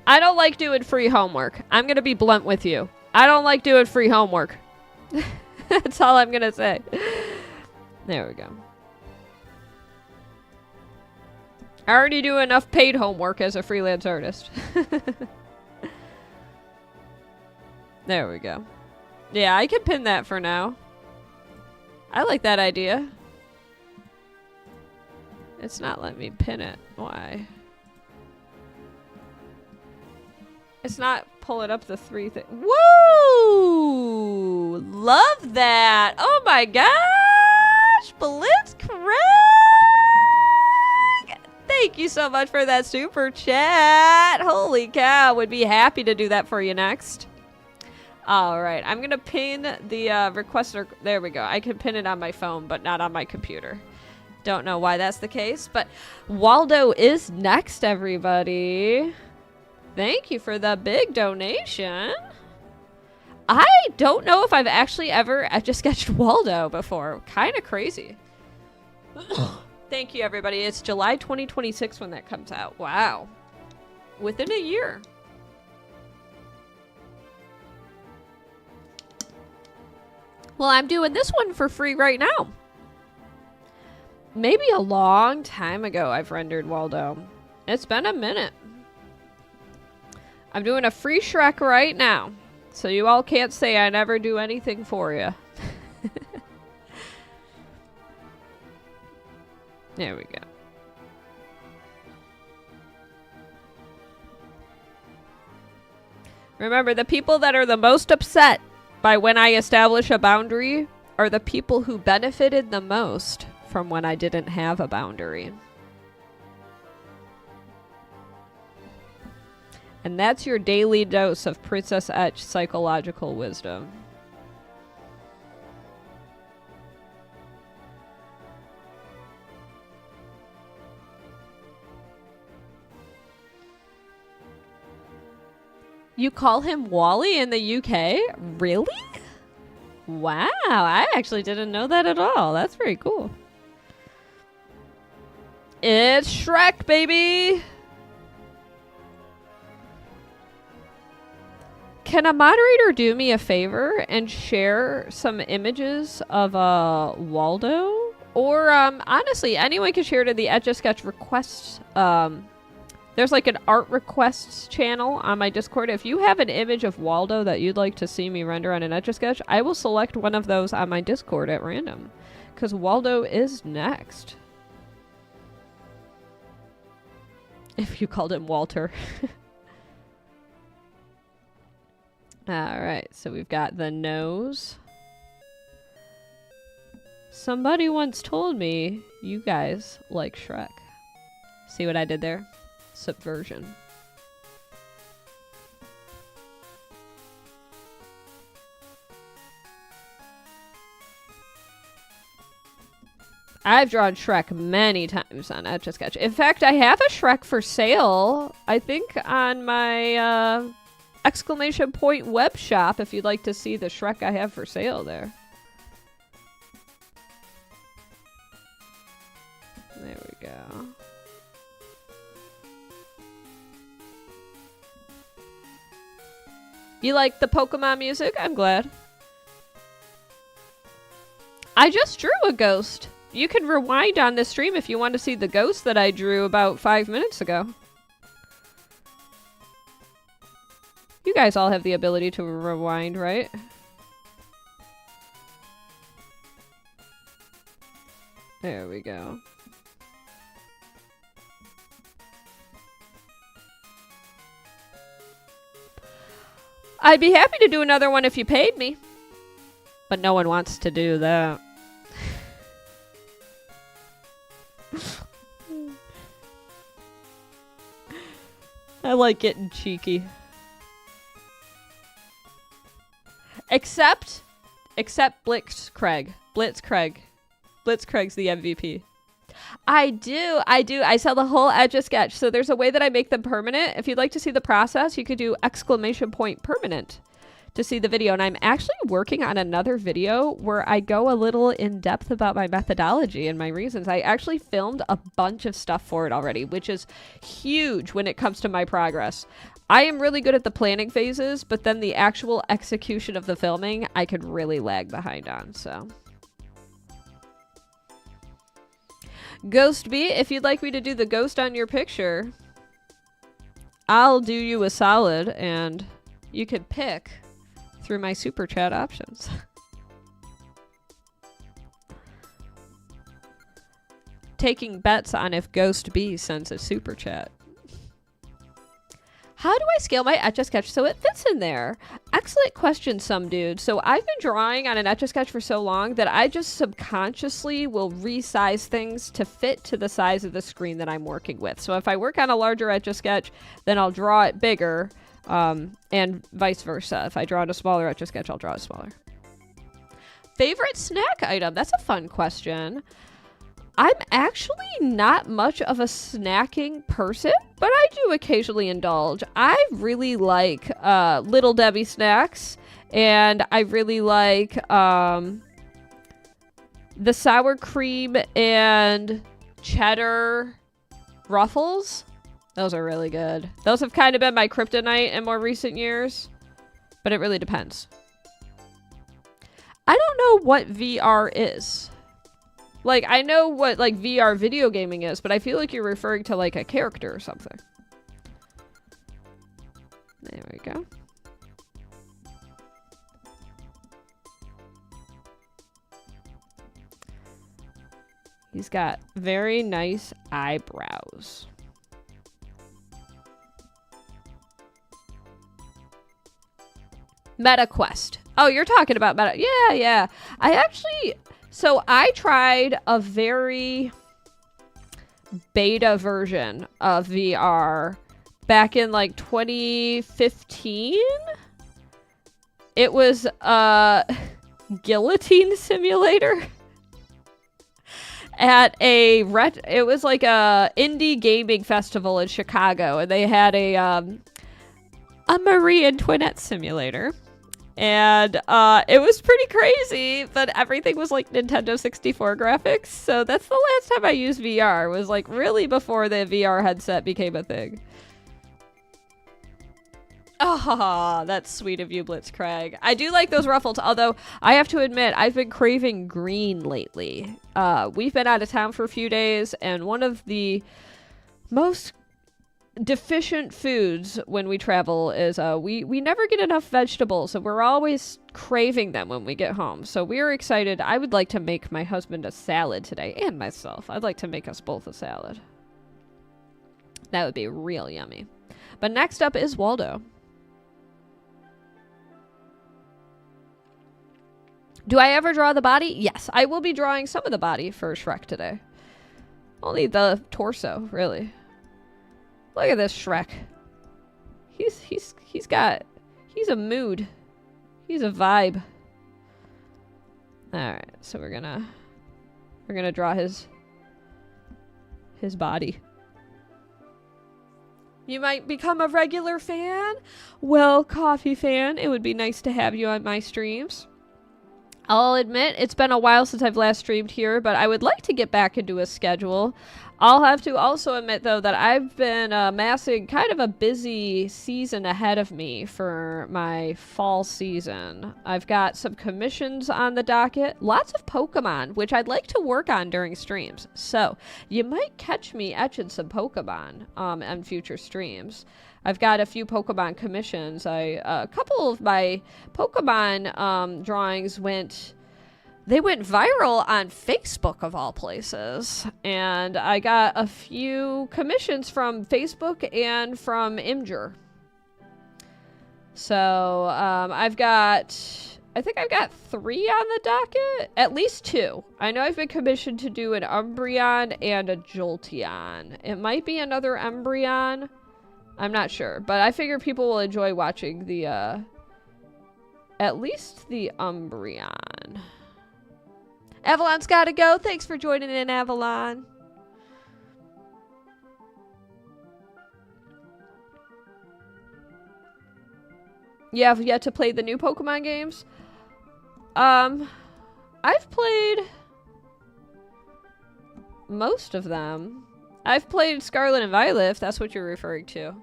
I don't like doing free homework. I'm gonna be blunt with you. I don't like doing free homework. That's all I'm gonna say. There we go. I already do enough paid homework as a freelance artist. There we go. Yeah, I can pin that for now. I like that idea. It's not letting me pin it. Why? It's not pulling up the 3 things. Woo! Love that! Oh my gosh! Blitzcrank! Thank you so much for that super chat. Holy cow, would be happy to do that for you next. Alright, I'm gonna pin the requester. There we go. I can pin it on my phone, but not on my computer. Don't know why that's the case, but Waldo is next, everybody. Thank you for the big donation. I don't know if I've actually ever Etch A Sketched Waldo before. Kind of crazy. Thank you, everybody. It's July 2026 when that comes out. Wow. Within a year. Well, I'm doing this one for free right now. Maybe a long time ago I've rendered Waldo. It's been a minute. I'm doing a free Shrek right now. So you all can't say I never do anything for you. There we go. Remember, the people that are the most upset by when I establish a boundary are the people who benefited the most from when I didn't have a boundary. And that's your daily dose of Princess Etch psychological wisdom. You call him Wally in the UK? Really? Wow, I actually didn't know that at all. That's very cool. It's Shrek, baby! Can a moderator do me a favor and share some images of Waldo? Or, honestly, anyone can share to the Etch A Sketch requests. There's like an art requests channel on my Discord. If you have an image of Waldo that you'd like to see me render on an Etch A Sketch, I will select one of those on my Discord at random. Because Waldo is next. If you called him Walter. Alright, so we've got the nose. Somebody once told me you guys like Shrek. See what I did there? Subversion. I've drawn Shrek many times on Etch A Sketch. In fact, I have a Shrek for sale, I think, on my exclamation point web shop, if you'd like to see the Shrek I have for sale there. There we go. You like the Pokemon music? I'm glad. I just drew a ghost. You can rewind on the stream if you want to see the ghost that I drew about 5 minutes ago. You guys all have the ability to rewind, right? There we go. I'd be happy to do another one if you paid me. But no one wants to do that. I like getting cheeky. Except Blitzcrank. Blitzcrank's the MVP. I do. I sell the whole Etch A Sketch. So there's a way that I make them permanent. If you'd like to see the process, you could do exclamation point permanent to see the video. And I'm actually working on another video where I go a little in depth about my methodology and my reasons. I actually filmed a bunch of stuff for it already, which is huge when it comes to my progress. I am really good at the planning phases, but then the actual execution of the filming, I could really lag behind on, so. Ghost B, if you'd like me to do the ghost on your picture, I'll do you a solid, and you can pick through my super chat options. Taking bets on if Ghost B sends a super chat. How do I scale my Etch A Sketch so it fits in there? Excellent question, some dude. So I've been drawing on an Etch A Sketch for so long that I just subconsciously will resize things to fit to the size of the screen that I'm working with. So if I work on a larger Etch A Sketch, then I'll draw it bigger, and vice versa. If I draw on a smaller Etch A Sketch, I'll draw it smaller. Favorite snack item? That's a fun question. I'm actually not much of a snacking person, but I do occasionally indulge. I really like Little Debbie snacks, and I really like the sour cream and cheddar Ruffles. Those are really good. Those have kind of been my kryptonite in more recent years, but it really depends. I don't know what VR is. Like, I know what, like, VR video gaming is, but I feel like you're referring to, like, a character or something. There we go. He's got very nice eyebrows. MetaQuest. Oh, you're talking about Meta. Yeah, yeah. So I tried a very beta version of VR back in like 2015. It was a guillotine simulator at it was like a indie gaming festival in Chicago, and they had a Marie Antoinette simulator. And it was pretty crazy, but everything was like Nintendo 64 graphics. So that's the last time I used VR. Was like really before the VR headset became a thing. Oh, that's sweet of you, Blitzcrank. I do like those Ruffles, although I have to admit, I've been craving green lately. We've been out of town for a few days, and one of the most deficient foods when we travel is we never get enough vegetables, and we're always craving them when we get home. So we're excited. I would like to make my husband a salad today, and myself. I'd like to make us both a salad. That would be real yummy. But next up is Waldo. Do I ever draw the body? Yes, I will be drawing some of the body for Shrek today. Only the torso, really. Look at this Shrek. He's a mood. He's a vibe. Alright, so we're gonna draw his body. You might become a regular fan? Well, coffee fan, it would be nice to have you on my streams. I'll admit, it's been a while since I've last streamed here, but I would like to get back into a schedule. I'll have to also admit, though, that I've been amassing kind of a busy season ahead of me for my fall season. I've got some commissions on the docket, lots of Pokemon, which I'd like to work on during streams. So, you might catch me etching some Pokemon on future streams. I've got a few Pokemon commissions. A couple of my Pokemon drawings went viral on Facebook, of all places. And I got a few commissions from Facebook and from Imgur. So I think I've got 3 on the docket. At least 2. I know I've been commissioned to do an Umbreon and a Jolteon. It might be another Umbreon. I'm not sure, but I figure people will enjoy watching the, at least the Umbreon. Avalon's gotta go. Thanks for joining in, Avalon. You have yet to play the new Pokemon games? I've played most of them. I've played Scarlet and Violet, if that's what you're referring to.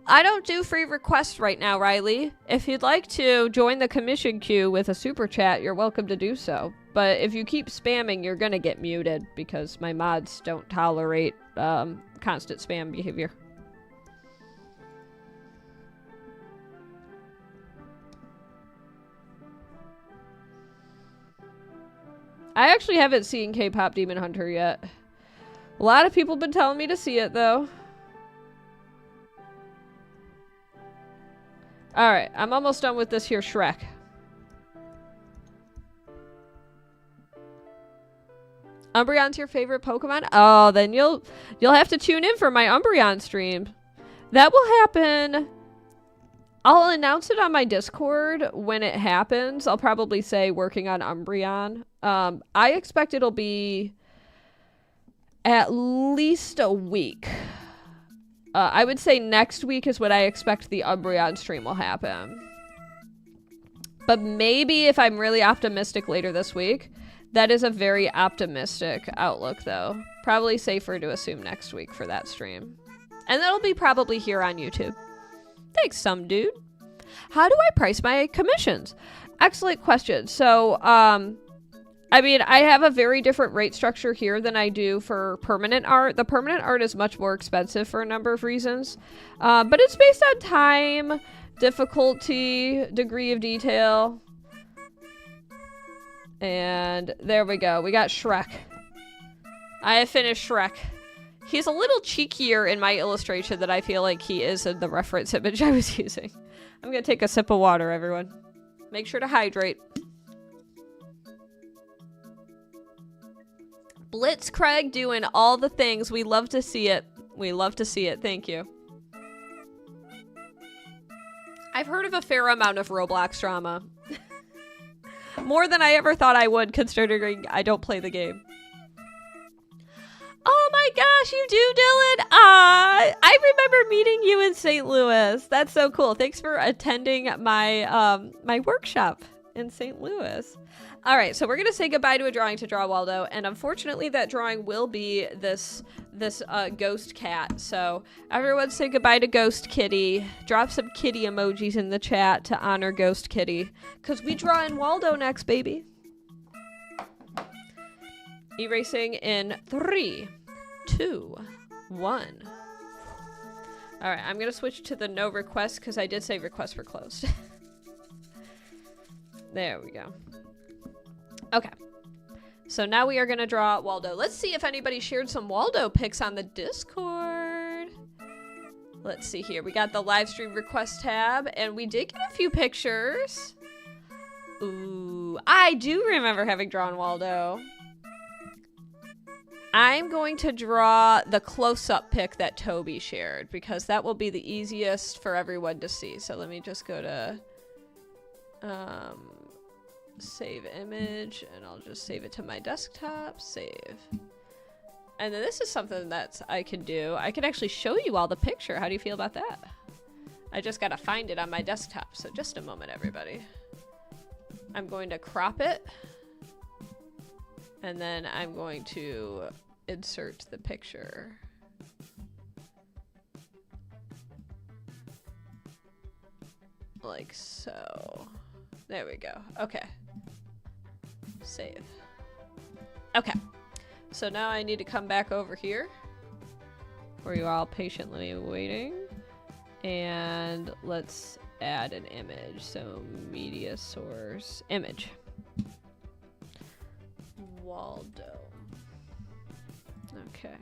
I don't do free requests right now, Riley. If you'd like to join the commission queue with a super chat, you're welcome to do so. But if you keep spamming, you're gonna get muted because my mods don't tolerate constant spam behavior. I actually haven't seen K-Pop Demon Hunter yet. A lot of people have been telling me to see it, though. Alright, I'm almost done with this here Shrek. Umbreon's your favorite Pokemon? Oh, then you'll have to tune in for my Umbreon stream. That will happen. I'll announce it on my Discord when it happens. I'll probably say working on Umbreon. I expect it'll be at least a week. I would say next week is when I expect the Umbreon stream will happen. But maybe if I'm really optimistic later this week. That is a very optimistic outlook, though. Probably safer to assume next week for that stream. And that'll be probably here on YouTube. Thanks, some dude. How do I price my commissions? Excellent question. So, I mean, I have a very different rate structure here than I do for permanent art. The permanent art is much more expensive for a number of reasons. But it's based on time, difficulty, degree of detail. And there we go. We got Shrek. I have finished Shrek. He's a little cheekier in my illustration than I feel like he is in the reference image I was using. I'm going to take a sip of water, everyone. Make sure to hydrate. Blitzcraig doing all the things. We love to see it. We love to see it. Thank you. I've heard of a fair amount of Roblox drama. More than I ever thought I would, considering I don't play the game. Oh my gosh, you do, Dylan! I remember meeting you in St. Louis. That's so cool. Thanks for attending my my workshop in St. Louis. All right, so we're gonna say goodbye to a drawing to draw Waldo, and unfortunately, that drawing will be this ghost cat. So everyone say goodbye to Ghost Kitty. Drop some kitty emojis in the chat to honor Ghost Kitty, cause we draw in Waldo next, baby. Erasing in 3, 2, 1. All right, I'm gonna switch to the no request because I did say request for closed. There we go. Okay. So now we are gonna draw Waldo. Let's see if anybody shared some Waldo pics on the Discord. Let's see here. We got the live stream request tab, and we did get a few pictures. Ooh, I do remember having drawn Waldo. I'm going to draw the close-up pic that Toby shared because that will be the easiest for everyone to see. So let me just go to save image, and I'll just save it to my desktop. Save. And then this is something that I can do. I can actually show you all the picture. How do you feel about that? I just gotta find it on my desktop. So just a moment, everybody. I'm going to crop it. And then I'm going to insert the picture. Like so. There we go. Okay. Save. Okay. So now I need to come back over here where you're all patiently waiting. And let's add an image. So media source, image. Waldo. Okay.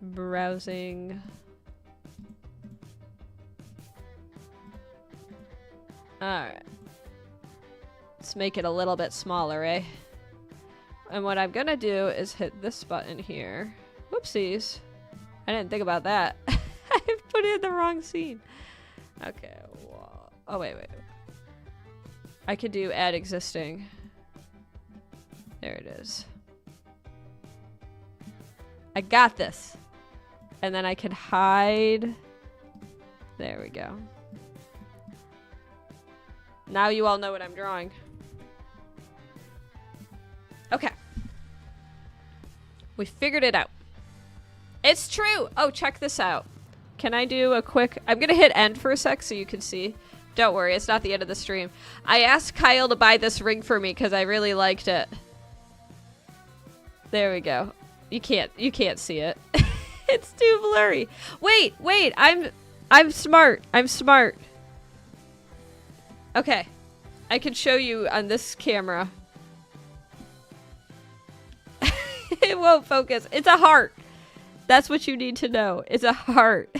Browsing. Alright. Let's make it a little bit smaller, eh? And what I'm gonna do is hit this button here. Whoopsies. I didn't think about that. I put it in the wrong scene. Okay. Well, oh, wait. I could do add existing. There it is. I got this. And then I can hide. There we go. Now you all know what I'm drawing. Okay. We figured it out. It's true! Oh, check this out. Can I do a quick... I'm gonna hit end for a sec so you can see. Don't worry, it's not the end of the stream. I asked Kyle to buy this ring for me because I really liked it. There we go. You can't see it. It's too blurry. Wait, I'm smart. I'm smart. Okay. I can show you on this camera. It won't focus. It's a heart. That's what you need to know. It's a heart.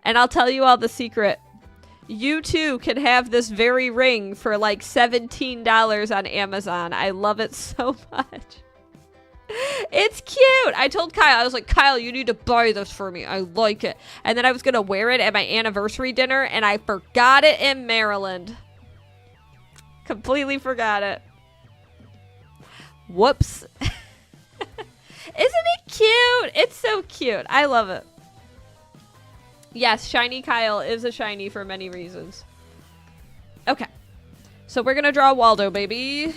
And I'll tell you all the secret. You too can have this very ring for like $17 on Amazon. I love it so much. It's cute. I told Kyle, I was like, Kyle, you need to buy this for me. I like it. And then I was going to wear it at my anniversary dinner, and I forgot it in Maryland. Completely forgot it. Whoops. Isn't it cute? It's so cute. I love it. Yes, Shiny Kyle is a shiny for many reasons. Okay. So we're going to draw Waldo, baby.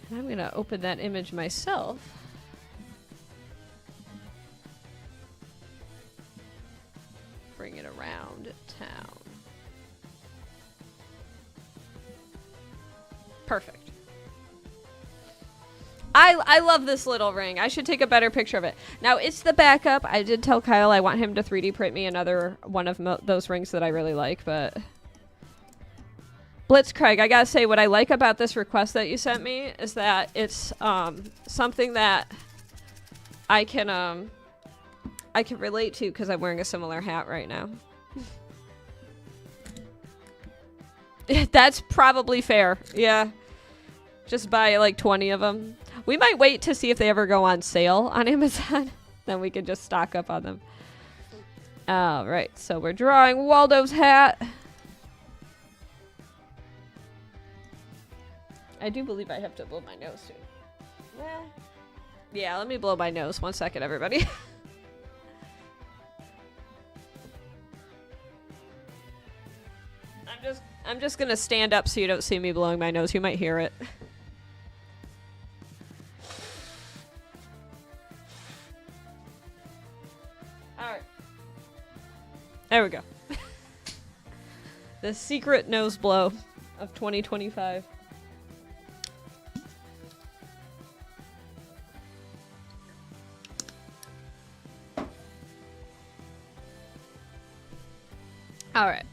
And I'm going to open that image myself. Bring it around town. Perfect. I love this little ring. I should take a better picture of it. Now, it's the backup. I did tell Kyle I want him to 3D print me another one of those rings that I really like, but... Blitzcraig, I gotta say, what I like about this request that you sent me is that it's something that I can relate to because I'm wearing a similar hat right now. That's probably fair. Yeah. Just buy like 20 of them. We might wait to see if they ever go on sale on Amazon. Then we can just stock up on them. All right, so we're drawing Waldo's hat. I do believe I have to blow my nose soon. Yeah, let me blow my nose. 1 second, everybody. I'm just gonna stand up so you don't see me blowing my nose. You might hear it. Alright. There we go. The secret nose blow of 2025. Alright.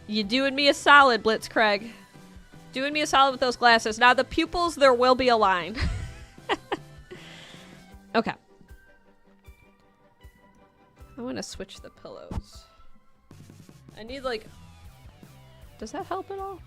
You doing me a solid, Blitzcraig. Doing me a solid with those glasses. Now, the pupils, there will be a line. Okay. I want to switch the pillows. I need, like... Does that help at all?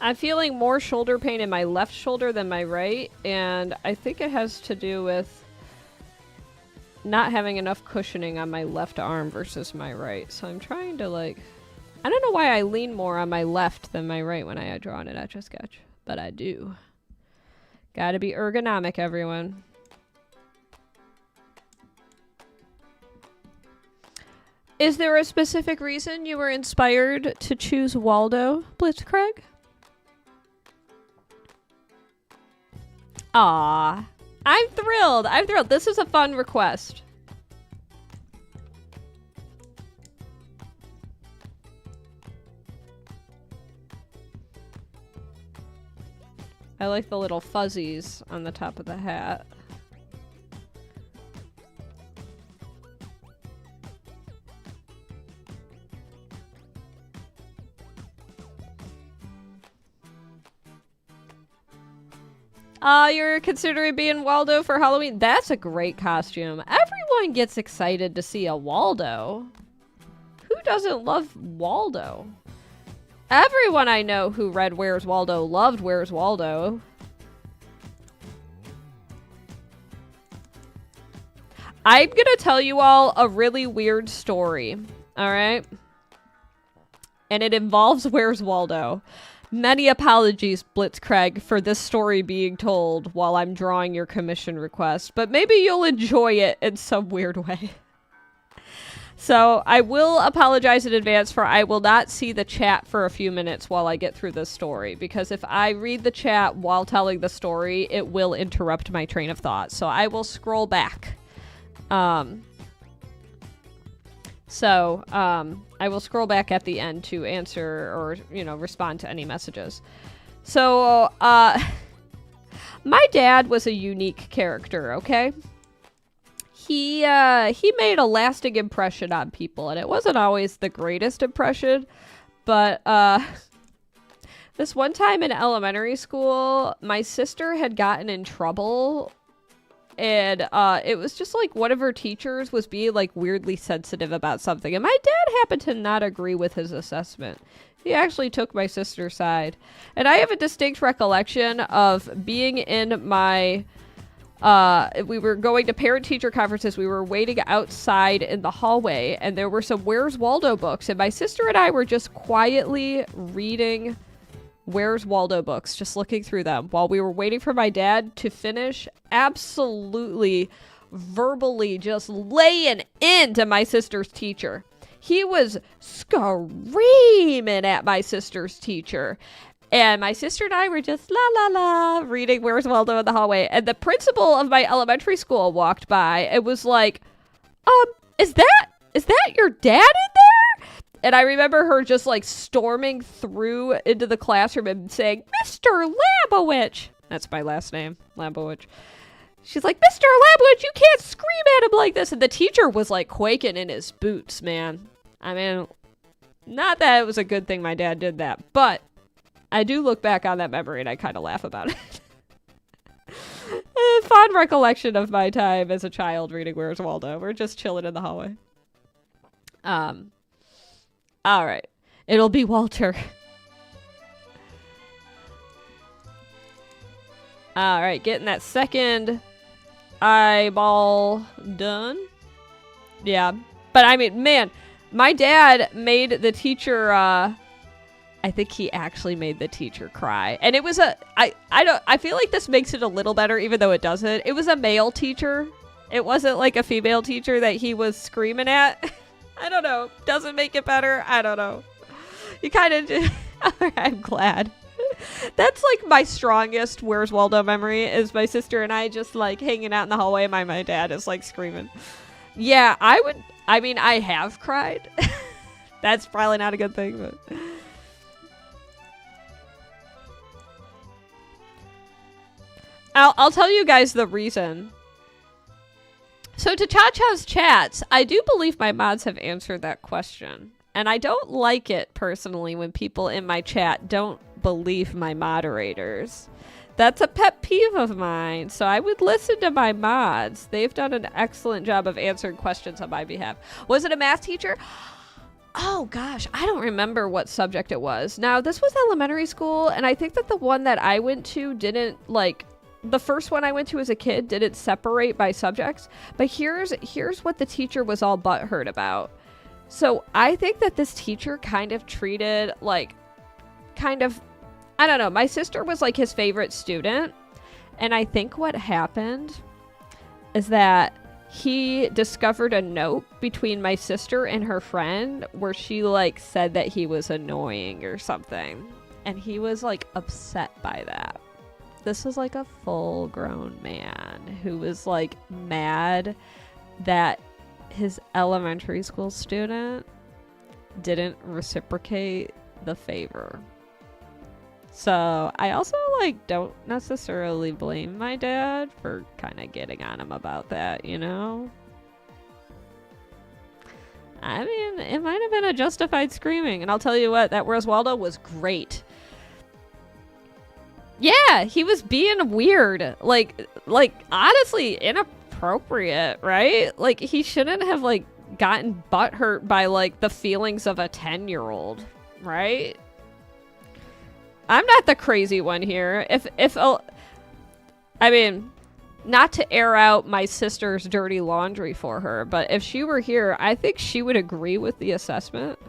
I'm feeling more shoulder pain in my left shoulder than my right, and I think it has to do with not having enough cushioning on my left arm versus my right. So I'm trying to, like... I don't know why I lean more on my left than my right when I draw an Etch A Sketch, but I do. Gotta be ergonomic, everyone. Is there a specific reason you were inspired to choose Waldo, Blitzcraig? Aw. I'm thrilled. I'm thrilled. This is a fun request. I like the little fuzzies on the top of the hat. You're considering being Waldo for Halloween? That's a great costume. Everyone gets excited to see a Waldo. Who doesn't love Waldo? Everyone I know who read Where's Waldo loved Where's Waldo. I'm gonna tell you all a really weird story, alright? And it involves Where's Waldo. Many apologies, Blitzcraig, for this story being told while I'm drawing your commission request, but maybe you'll enjoy it in some weird way. So I will apologize in advance for I will not see the chat for a few minutes while I get through this story, because if I read the chat while telling the story, it will interrupt my train of thought. So I will scroll back. I will scroll back at the end to answer or, respond to any messages. So, my dad was a unique character, okay? He made a lasting impression on people, and it wasn't always the greatest impression, but this one time in elementary school, my sister had gotten in trouble, and it was just like one of her teachers was being like weirdly sensitive about something, and my dad happened to not agree with his assessment. He actually took my sister's side, and I have a distinct recollection of being in my we were going to parent-teacher conferences. We were waiting outside in the hallway, and there were some Where's Waldo books, and my sister and I were just quietly reading Where's Waldo books, just looking through them while we were waiting for my dad to finish absolutely verbally just laying into my sister's teacher. He was screaming at my sister's teacher. And my sister and I were just la la la reading Where's Waldo in the hallway. And the principal of my elementary school walked by and was like, is that your dad in there? And I remember her just like storming through into the classroom and saying, Mr. Labowitch. That's my last name, Labowitch. She's like, Mr. Labowitch, you can't scream at him like this. And the teacher was like quaking in his boots, man. I mean, not that it was a good thing my dad did that, but I do look back on that memory and I kind of laugh about it. A fond recollection of my time as a child reading Where's Waldo. We're just chilling in the hallway. All right. It'll be Walter. All right. Getting that second eyeball done. Yeah. But I mean, man, my dad made the teacher, I think he actually made the teacher cry. And it was I feel like this makes it a little better, even though it doesn't. It was a male teacher. It wasn't like a female teacher that he was screaming at. I don't know. Doesn't make it better. I don't know. You kind of just, I'm glad. That's like my strongest Where's Waldo memory is my sister and I just like hanging out in the hallway and my dad is like screaming. Yeah, I have cried. That's probably not a good thing, but I'll tell you guys the reason. So to Cha-Cha's chats, I do believe my mods have answered that question. And I don't like it personally when people in my chat don't believe my moderators. That's a pet peeve of mine. So I would listen to my mods. They've done an excellent job of answering questions on my behalf. Was it a math teacher? Oh gosh, I don't remember what subject it was. Now, this was elementary school, and I think that the one that I went to didn't like the first one I went to as a kid didn't separate by subjects, but here's what the teacher was all butthurt about. So I think that this teacher kind of treated I don't know, my sister was like his favorite student, and I think what happened is that he discovered a note between my sister and her friend where she like said that he was annoying or something, and he was like upset by that. This was like a full-grown man who was like mad that his elementary school student didn't reciprocate the favor. So I also like don't necessarily blame my dad for kind of getting on him about that, you know? I mean, it might have been a justified screaming, and I'll tell you what, that Where's Waldo was great. Yeah, he was being weird. Like honestly inappropriate, right? Like he shouldn't have like gotten butthurt by like the feelings of a 10-year-old, right? I'm not the crazy one here. I mean, not to air out my sister's dirty laundry for her, but if she were here, I think she would agree with the assessment.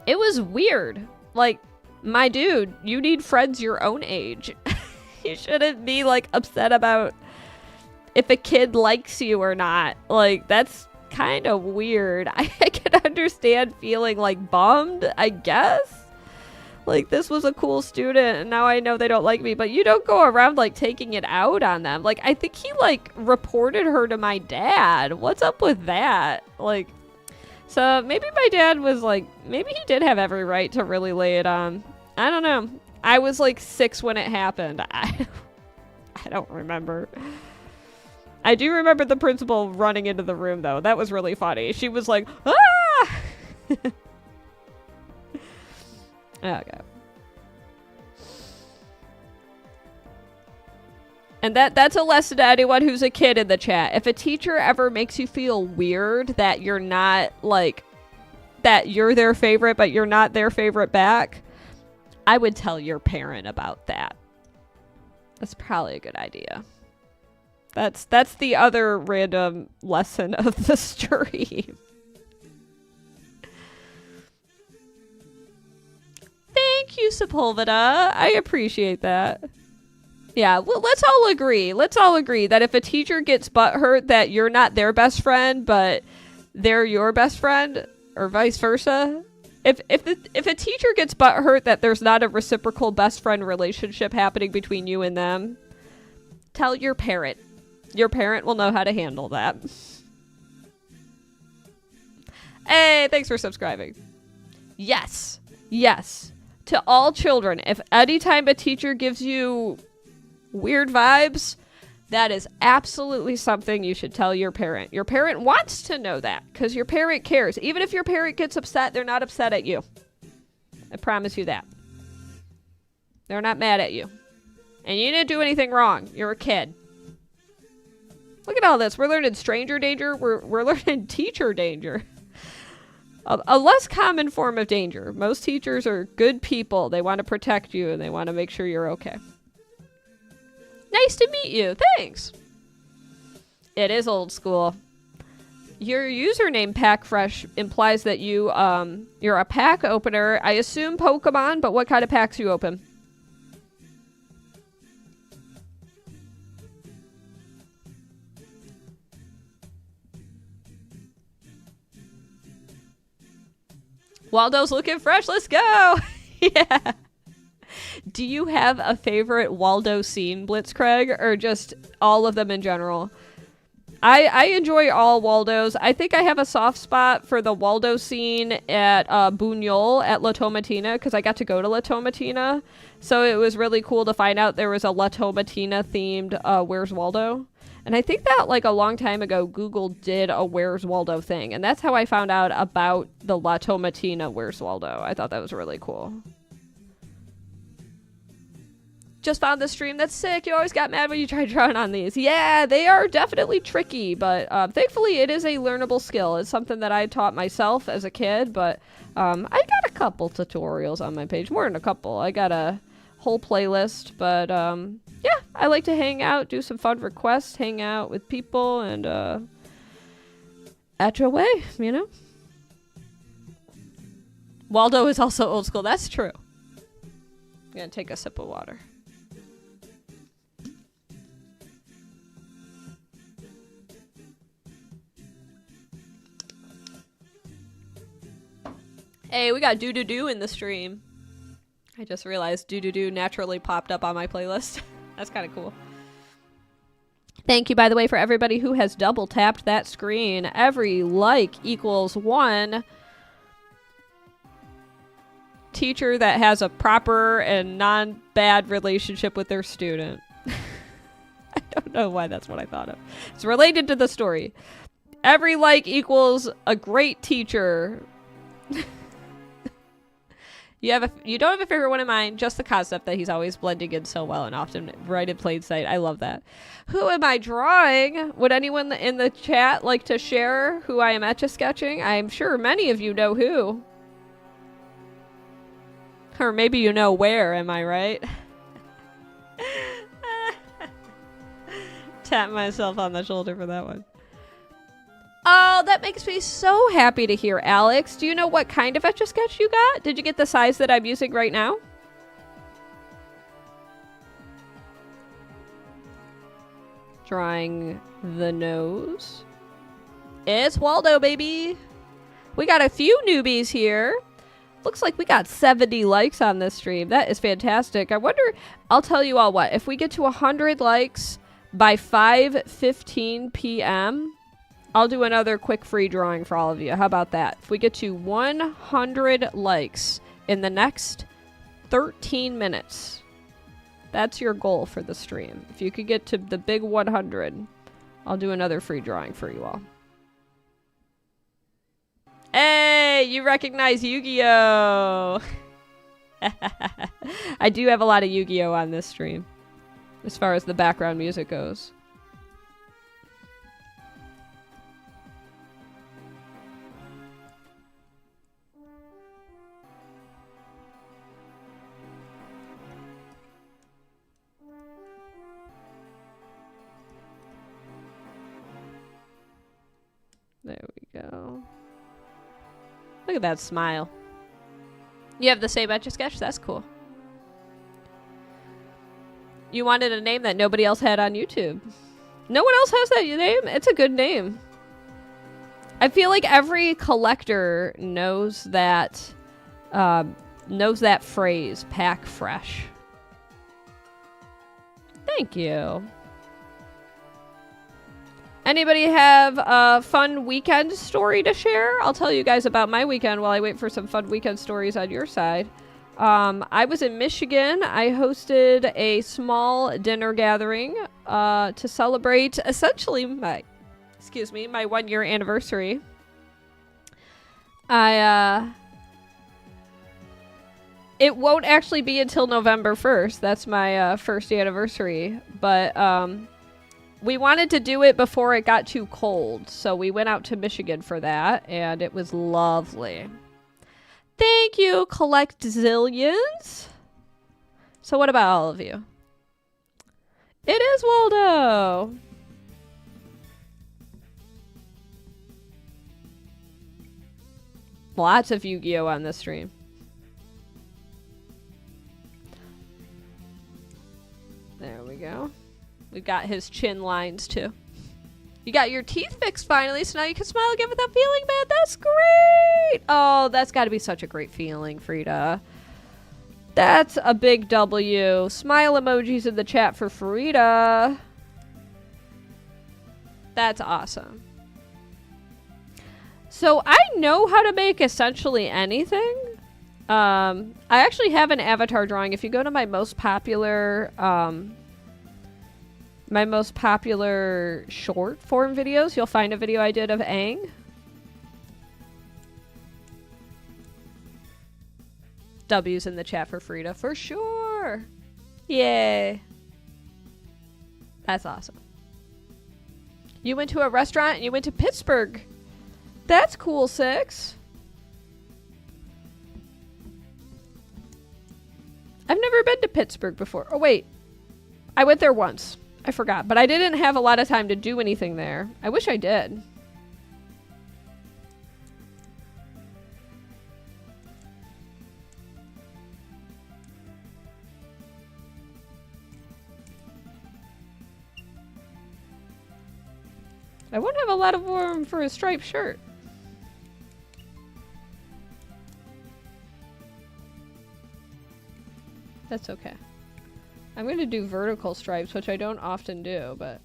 It was weird. Like, my dude, you need friends your own age. You shouldn't be like upset about if a kid likes you or not. Like, that's kind of weird. I can understand feeling like bummed, I guess. Like, this was a cool student and now I know they don't like me, but you don't go around like taking it out on them. Like, I think he like reported her to my dad. What's up with that? Like, so maybe my dad was like, maybe he did have every right to really lay it on. I don't know. I was like 6 when it happened. I don't remember. I do remember the principal running into the room, though. That was really funny. She was like, ah! Okay. And that's a lesson to anyone who's a kid in the chat. If a teacher ever makes you feel weird that you're not, like, that you're their favorite, but you're not their favorite back, I would tell your parent about that. That's probably a good idea. That's the other random lesson of the stream. Thank you, Sepulveda. I appreciate that. Yeah, well, let's all agree. Let's all agree that if a teacher gets butthurt that you're not their best friend, but they're your best friend, or vice versa. If a teacher gets butthurt that there's not a reciprocal best friend relationship happening between you and them, tell your parent. Your parent will know how to handle that. Hey, thanks for subscribing. Yes. Yes. To all children, if anytime a teacher gives you weird vibes, that is absolutely something you should tell your parent. Your parent wants to know that because your parent cares. Even if your parent gets upset, they're not upset at you. I promise you that. They're not mad at you. And you didn't do anything wrong. You're a kid. Look at all this. We're learning stranger danger. We're learning teacher danger. A less common form of danger. Most teachers are good people. They want to protect you and they want to make sure you're okay. Nice to meet you. Thanks. It is old school. Your username PackFresh implies that you're a pack opener. I assume Pokemon, but what kind of packs you open? Waldo's looking fresh. Let's go. Yeah. Do you have a favorite Waldo scene, Blitzcraig, or just all of them in general? I enjoy all Waldos. I think I have a soft spot for the Waldo scene at Buñol at La Tomatina because I got to go to La Tomatina. So it was really cool to find out there was a La Tomatina themed Where's Waldo? And I think that like a long time ago, Google did a Where's Waldo thing. And that's how I found out about the La Tomatina Where's Waldo. I thought that was really cool. Just found the stream. That's sick. You always got mad when you tried drawing on these. Yeah, they are definitely tricky, but thankfully it is a learnable skill. It's something that I taught myself as a kid, but I got a couple tutorials on my page. More than a couple. I got a whole playlist, but yeah, I like to hang out, do some fun requests, hang out with people, and etch away, you know? Waldo is also old school. That's true. I'm gonna take a sip of water. Hey, we got doo-doo-doo in the stream. I just realized doo-doo-doo naturally popped up on my playlist. That's kind of cool. Thank you, by the way, for everybody who has double tapped that screen. Every like equals 1 teacher that has a proper and non-bad relationship with their student. I don't know why that's what I thought of. It's related to the story. Every like equals a great teacher. You don't have a favorite one in mind, just the concept that he's always blending in so well and often right in plain sight. I love that. Who am I drawing? Would anyone in the chat like to share who I am Etch A Sketching? I'm sure many of you know who. Or maybe you know where, am I right? Tap myself on the shoulder for that one. Oh, that makes me so happy to hear, Alex. Do you know what kind of Etch A Sketch you got? Did you get the size that I'm using right now? Drawing the nose. It's Waldo, baby. We got a few newbies here. Looks like we got 70 likes on this stream. That is fantastic. I wonder, I'll tell you all what, if we get to 100 likes by 5:15 p.m., I'll do another quick free drawing for all of you. How about that? If we get to 100 likes in the next 13 minutes, that's your goal for the stream. If you could get to the big 100, I'll do another free drawing for you all. Hey, you recognize Yu-Gi-Oh! I do have a lot of Yu-Gi-Oh on this stream, as far as the background music goes. There we go. Look at that smile. You have the same Etch A Sketch? That's cool. You wanted a name that nobody else had on YouTube. No one else has that name? It's a good name. I feel like every collector knows that phrase, pack fresh. Thank you. Anybody have a fun weekend story to share? I'll tell you guys about my weekend while I wait for some fun weekend stories on your side. I was in Michigan. I hosted a small dinner gathering to celebrate essentially my 1-year anniversary. It won't actually be until November 1st. That's my first anniversary, but we wanted to do it before it got too cold, so we went out to Michigan for that, and it was lovely. Thank you, Collect Zillions. So what about all of you? It is Waldo. Lots of Yu-Gi-Oh on this stream. There we go. We've got his chin lines, too. You got your teeth fixed finally, so now you can smile again without feeling bad. That's great! Oh, that's got to be such a great feeling, Frida. That's a big W. Smile emojis in the chat for Frida. That's awesome. So I know how to make essentially anything. I actually have an avatar drawing. If you go to my most popular short form videos, you'll find a video I did of Aang. W's in the chat for Frida, for sure. Yay. That's awesome. You went to a restaurant and you went to Pittsburgh. That's cool, Six. I've never been to Pittsburgh before. Oh, wait. I went there once. I forgot, but I didn't have a lot of time to do anything there. I wish I did. I won't have a lot of room for a striped shirt. That's okay. I'm going to do vertical stripes, which I don't often do, but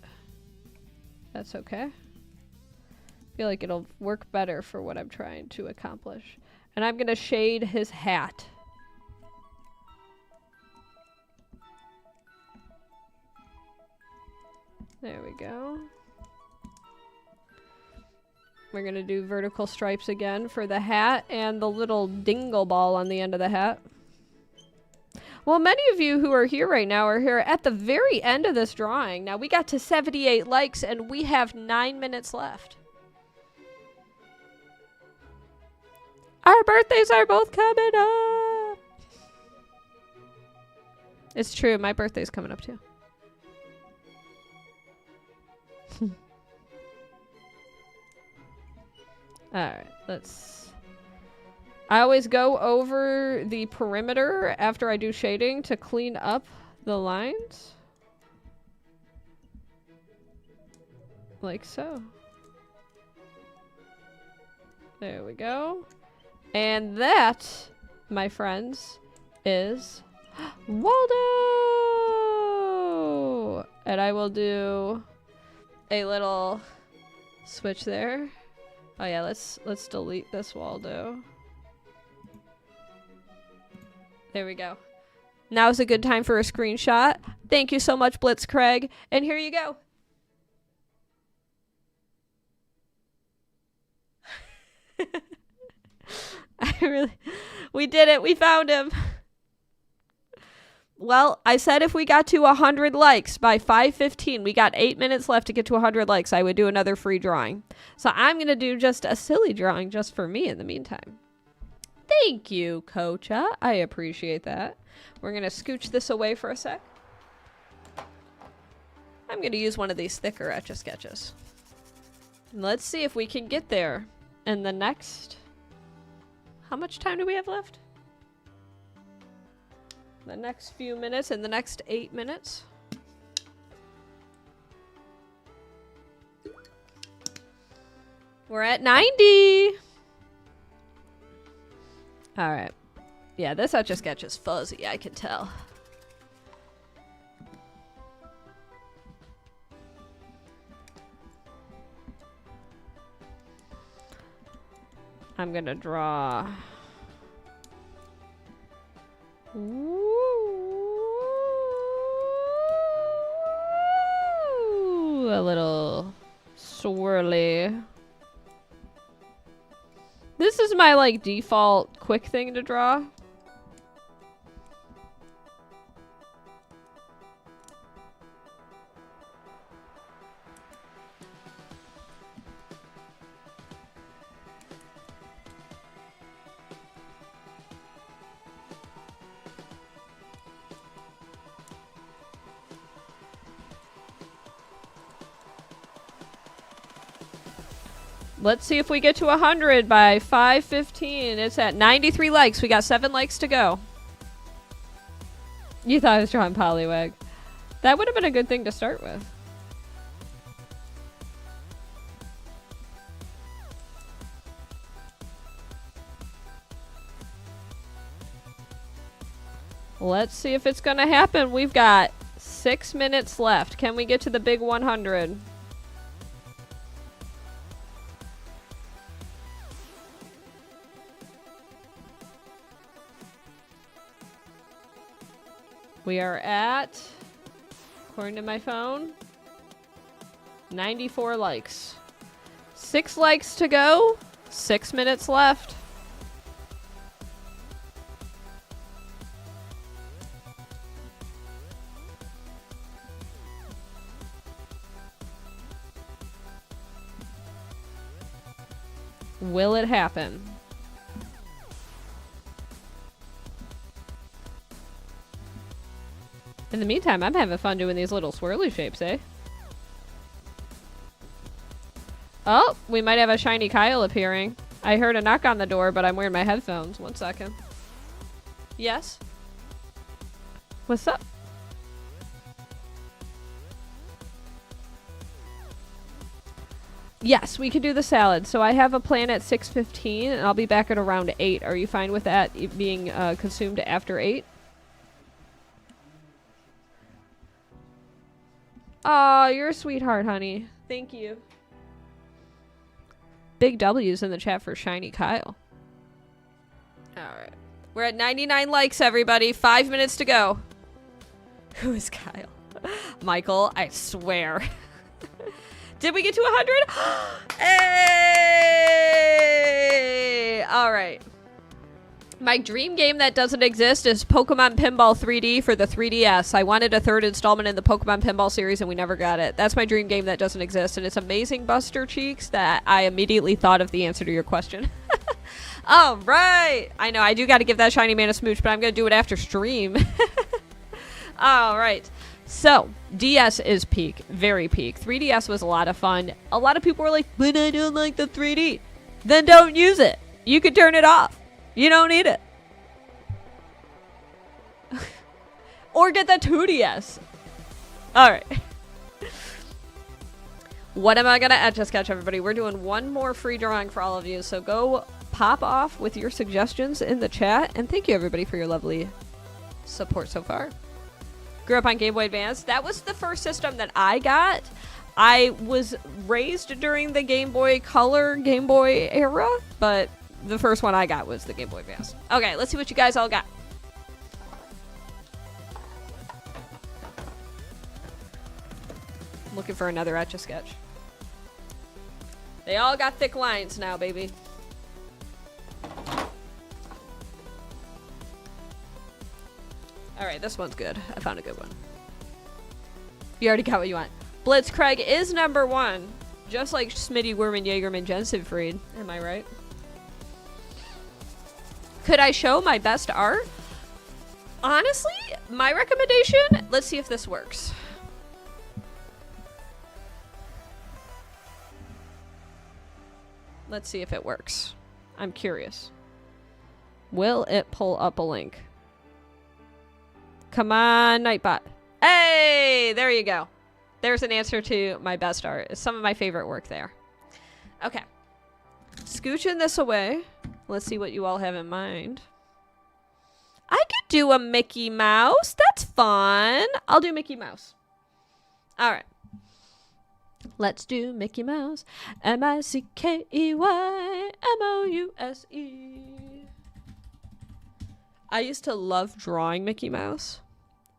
that's okay. I feel like it'll work better for what I'm trying to accomplish. And I'm going to shade his hat. There we go. We're going to do vertical stripes again for the hat and the little dingle ball on the end of the hat. Well, many of you who are here right now are here at the very end of this drawing. Now, we got to 78 likes, and we have 9 minutes left. Our birthdays are both coming up. It's true. My birthday's coming up, too. Alright, let's... I always go over the perimeter after I do shading to clean up the lines. Like so. There we go. And that, my friends, is Waldo! And I will do a little switch there. Oh yeah, let's delete this Waldo. There we go. Now is a good time for a screenshot. Thank you so much, Blitzcraig. And here you go. We did it. We found him. Well, I said if we got to 100 likes by 5:15, we got 8 minutes left to get to 100 likes, I would do another free drawing. So I'm going to do just a silly drawing just for me in the meantime. Thank you, Kocha. I appreciate that. We're going to scooch this away for a sec. I'm going to use one of these thicker Etch A Sketches. Let's see if we can get there in the next... How much time do we have left? The next few minutes, in the next 8 minutes. We're at 90. All right. Yeah, this Etch A Sketch is fuzzy, I can tell. I'm gonna draw... Ooh, a little swirly. This is my like default quick thing to draw. Let's see if we get to 100 by 5:15. It's at 93 likes. We got 7 likes to go. You thought I was drawing Poliwag. That would have been a good thing to start with. Let's see if it's going to happen. We've got 6 minutes left. Can we get to the big 100? We are at, according to my phone, 94 likes. 6 likes to go. 6 minutes left. Will it happen? In the meantime, I'm having fun doing these little swirly shapes, eh? Oh, we might have a shiny Kyle appearing. I heard a knock on the door, but I'm wearing my headphones. 1 second. Yes? What's up? Yes, we can do the salad. So I have a plan at 6:15, and I'll be back at around 8. Are you fine with that being consumed after 8? Aw, you're a sweetheart, honey. Thank you. Big W's in the chat for Shiny Kyle. Alright. We're at 99 likes, everybody. 5 minutes to go. Who is Kyle? Michael, I swear. Did we get to 100? Hey! Alright. My dream game that doesn't exist is Pokemon Pinball 3D for the 3DS. I wanted a 3rd installment in the Pokemon Pinball series and we never got it. That's my dream game that doesn't exist, and it's amazing, Buster Cheeks, that I immediately thought of the answer to your question. All right. I know, I do got to give that shiny man a smooch, but I'm going to do it after stream. All right. So, DS is peak. Very peak. 3DS was a lot of fun. A lot of people were like, but I don't like the 3D. Then don't use it. You could turn it off. You don't need it. Or get the 2DS. Alright. What am I gonna Etch A Sketch, everybody? We're doing one more free drawing for all of you, so go pop off with your suggestions in the chat, and thank you everybody for your lovely support so far. Grew up on Game Boy Advance. That was the first system that I got. I was raised during the Game Boy Color, Game Boy era, but the first one I got was the Game Boy Advance. Okay, let's see what you guys all got. I'm looking for another Etch A Sketch. They all got thick lines now, baby. Alright, this one's good. I found a good one. You already got what you want. Blitzkrieg is number 1. Just like Smitty, Werman, Jaegerman, Jensenfried. Am I right? Could I show my best art? Honestly, my recommendation, let's see if this works. Let's see if it works. I'm curious. Will it pull up a link? Come on, Nightbot. Hey, there you go. There's an answer to my best art. It's some of my favorite work there. Okay. Scooching this away. Let's see what you all have in mind. I could do a Mickey Mouse. That's fun. I'll do Mickey Mouse. All right. Let's do Mickey Mouse. M-I-C-K-E-Y-M-O-U-S-E. I used to love drawing Mickey Mouse.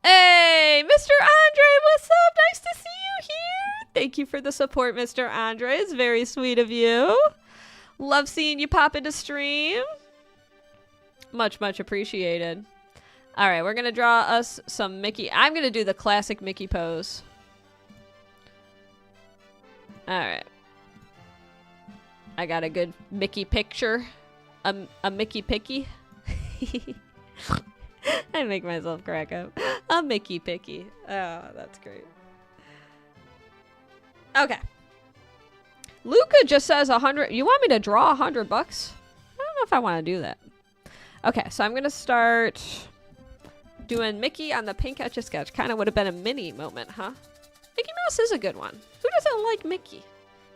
Hey, Mr. Andre, what's up? Nice to see you here. Thank you for the support, Mr. Andre. It's very sweet of you. Love seeing you pop into stream. Much, much appreciated. All right, we're going to draw us some Mickey. I'm going to do the classic Mickey pose. All right. I got a good Mickey picture. A Mickey picky. I make myself crack up. A Mickey picky. Oh, that's great. Okay. Luca just says 100. You want me to draw $100? I don't know if I want to do that. Okay, so I'm going to start doing Mickey on the pink Etch A Sketch. Kind of would have been a mini moment, huh? Mickey Mouse is a good one. Who doesn't like Mickey?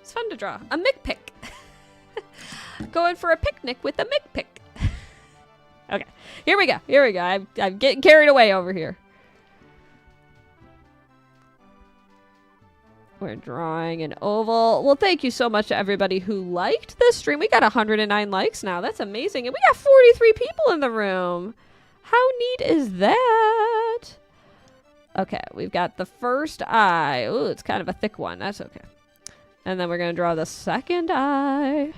It's fun to draw. A Mick pick. Going for a picnic with a Mick pick. Okay, here we go. Here we go. I'm getting carried away over here. We're drawing an oval. Well, thank you so much to everybody who liked this stream. We got 109 likes now. That's amazing. And we got 43 people in the room. How neat is that? Okay, we've got the first eye. Ooh, it's kind of a thick one. That's okay. And then we're going to draw the second eye.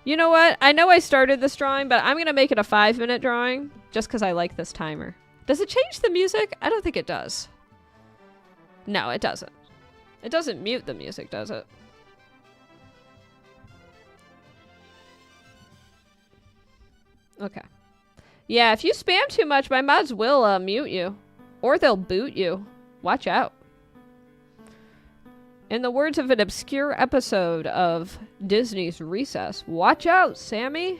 You know what? I know I started this drawing, but I'm going to make it a 5-minute drawing just because I like this timer. Does it change the music? I don't think it does. No, it doesn't. It doesn't mute the music, does it? Okay. Yeah, if you spam too much, my mods will mute you. Or they'll boot you. Watch out. In the words of an obscure episode of Disney's Recess, watch out, Sammy.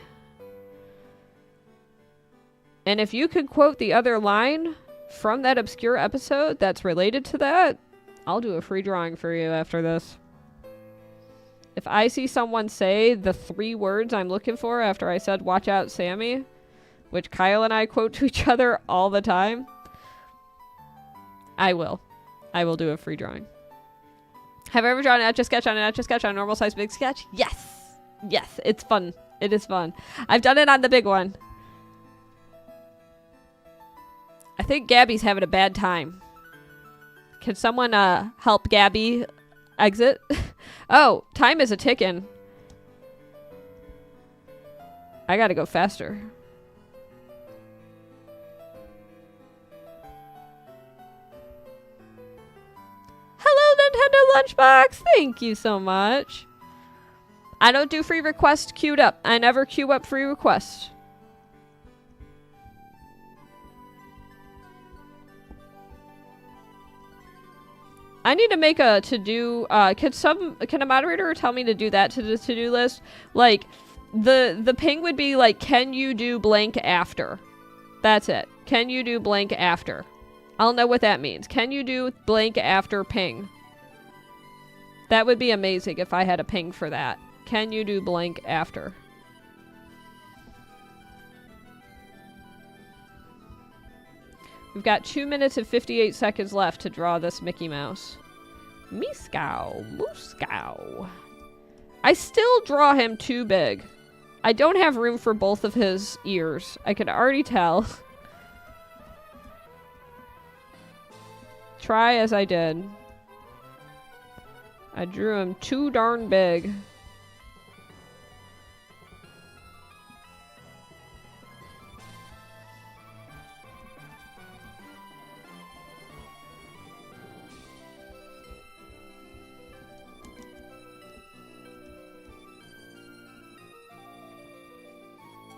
And if you could quote the other line from that obscure episode that's related to that, I'll do a free drawing for you after this. If I see someone say the 3 words I'm looking for after I said, watch out, Sammy, which Kyle and I quote to each other all the time, I will do a free drawing. Have I ever drawn an Etch A Sketch on an Etch A Sketch on a normal size big sketch? Yes. Yes, it's fun. It is fun. I've done it on the big one. I think Gabby's having a bad time. Can someone help Gabby exit? Oh, time is a ticking. I gotta go faster. Hello, Nintendo Lunchbox. Thank you so much. I don't do free requests queued up. I never queue up free requests. I need to make a to-do. Can a moderator tell me to do that to the to-do list? Like, the ping would be like, can you do blank after? That's it. Can you do blank after? I'll know what that means. Can you do blank after ping? That would be amazing if I had a ping for that. Can you do blank after? We've got 2 minutes and 58 seconds left to draw this Mickey Mouse. Meeskow, Mooskow. I still draw him too big. I don't have room for both of his ears. I can already tell. Try as I did. I drew him too darn big.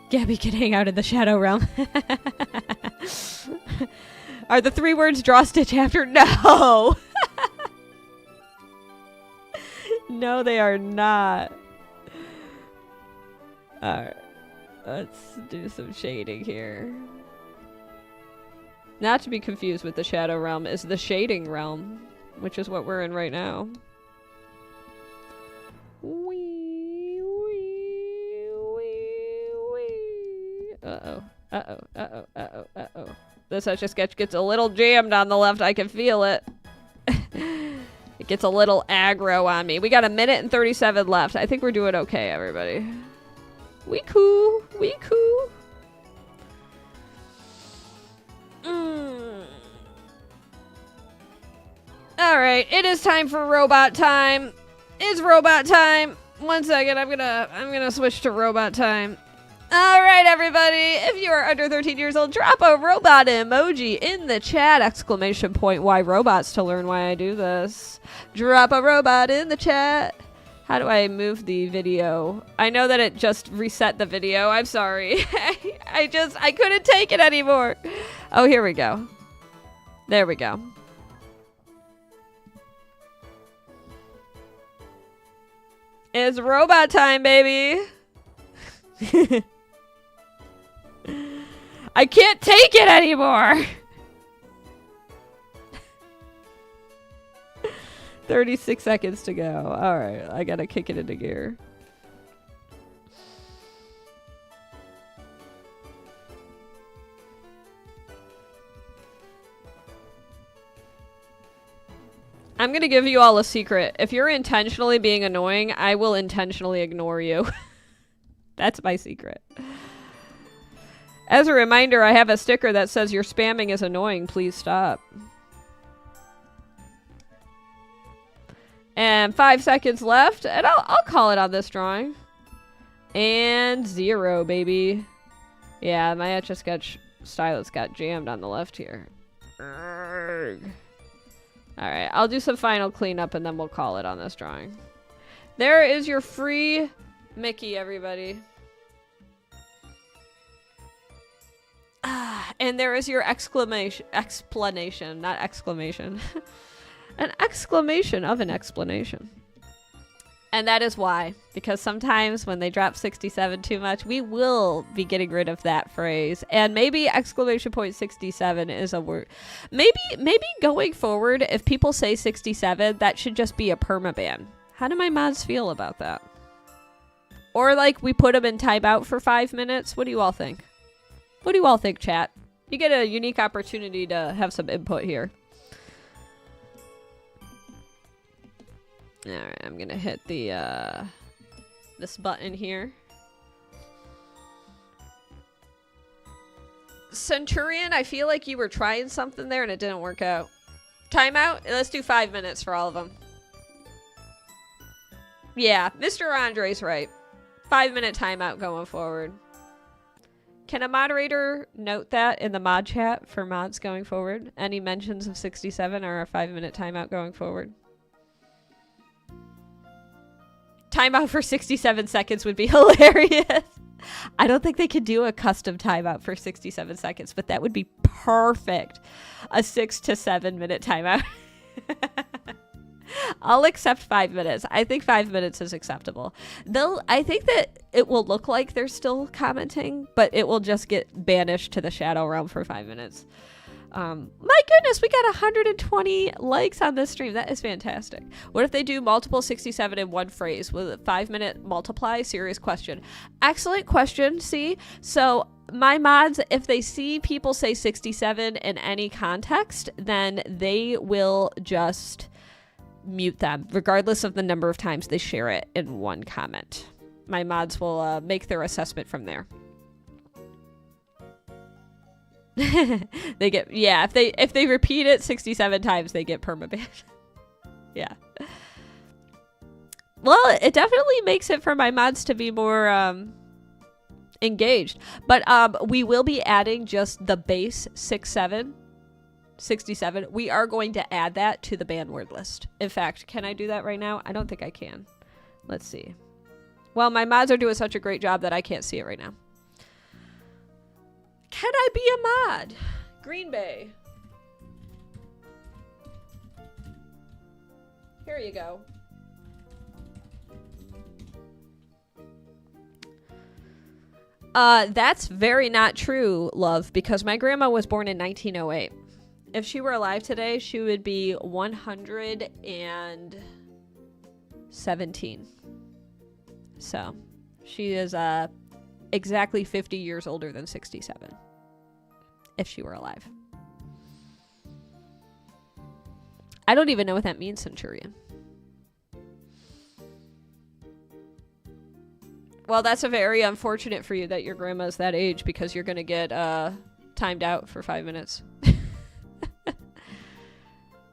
Gabby can hang out in the Shadow Realm. Are the 3 words draw stitch after? No! No, they are not. Alright. Let's do some shading here. Not to be confused with the Shadow Realm is the Shading Realm, which is what we're in right now. Wee, wee, wee, wee. Uh-oh. Uh-oh. Uh-oh. Uh-oh. Uh-oh. This Etch A Sketch gets a little jammed on the left. I can feel it. It gets a little aggro on me. We got 1 minute and 37 left. I think we're doing okay, everybody. We cool. We cool. Alright, it is time for robot time. It's robot time. 1 second, I'm gonna switch to robot time. Alright, everybody, if you are under 13 years old, drop a robot emoji in the chat! Exclamation point, why robots, to learn why I do this. Drop a robot in the chat. How do I move the video? I know that it just reset the video. I'm sorry. I couldn't take it anymore. Oh, here we go. There we go. It's robot time, baby. I can't take it anymore. 36 seconds to go. All right, I gotta kick it into gear. I'm gonna give you all a secret. If you're intentionally being annoying, I will intentionally ignore you. That's my secret. As a reminder, I have a sticker that says your spamming is annoying. Please stop. And 5 seconds left, and I'll call it on this drawing. And 0, baby. Yeah, my Etch A Sketch stylus got jammed on the left here. Alright, I'll do some final cleanup and then we'll call it on this drawing. There is your free Mickey, everybody. And there is your explanation, not exclamation. An exclamation of an explanation. And that is why. Because sometimes when they drop 67 too much, we will be getting rid of that phrase. And maybe exclamation point 67 is a word. Maybe going forward, if people say 67, that should just be a permaban. How do my mods feel about that? Or like we put them in timeout for 5 minutes. What do you all think? What do you all think, chat? You get a unique opportunity to have some input here. Alright, I'm gonna hit the, this button here. Centurion, I feel like you were trying something there and it didn't work out. Timeout? Let's do 5 minutes for all of them. Yeah, Mr. Andre's right. 5 minute timeout going forward. Can a moderator note that in the mod chat for mods going forward? Any mentions of 67 or a 5 minute timeout going forward? Timeout for 67 seconds would be hilarious. I don't think they could do a custom timeout for 67 seconds, but that would be perfect. A 6 to 7 minute timeout. I'll accept 5 minutes. I think 5 minutes is acceptable. I think that it will look like they're still commenting, but it will just get banished to the Shadow Realm for 5 minutes. My goodness, we got 120 likes on this stream. That is fantastic. What if they do multiple 67 in one phrase? Will it 5-minute multiply? Serious question. Excellent question, see? So my mods, if they see people say 67 in any context, then they will just mute them, regardless of the number of times they share it in one comment. My mods will make their assessment from there. They get, yeah, if they repeat it 67 times, they get permabanned. Yeah. Well, it definitely makes it for my mods to be more engaged. But we will be adding just the base 67. We are going to add that to the ban word list. In fact, can I do that right now? I don't think I can. Let's see. Well, my mods are doing such a great job that I can't see it right now. Can I be a mod? Green Bay. Here you go. That's very not true, love, because my grandma was born in 1908. If she were alive today, she would be 117. So, she is exactly 50 years older than 67. If she were alive. I don't even know what that means, Centurion. Well, that's a very unfortunate for you that your grandma's that age, because you're going to get timed out for 5 minutes.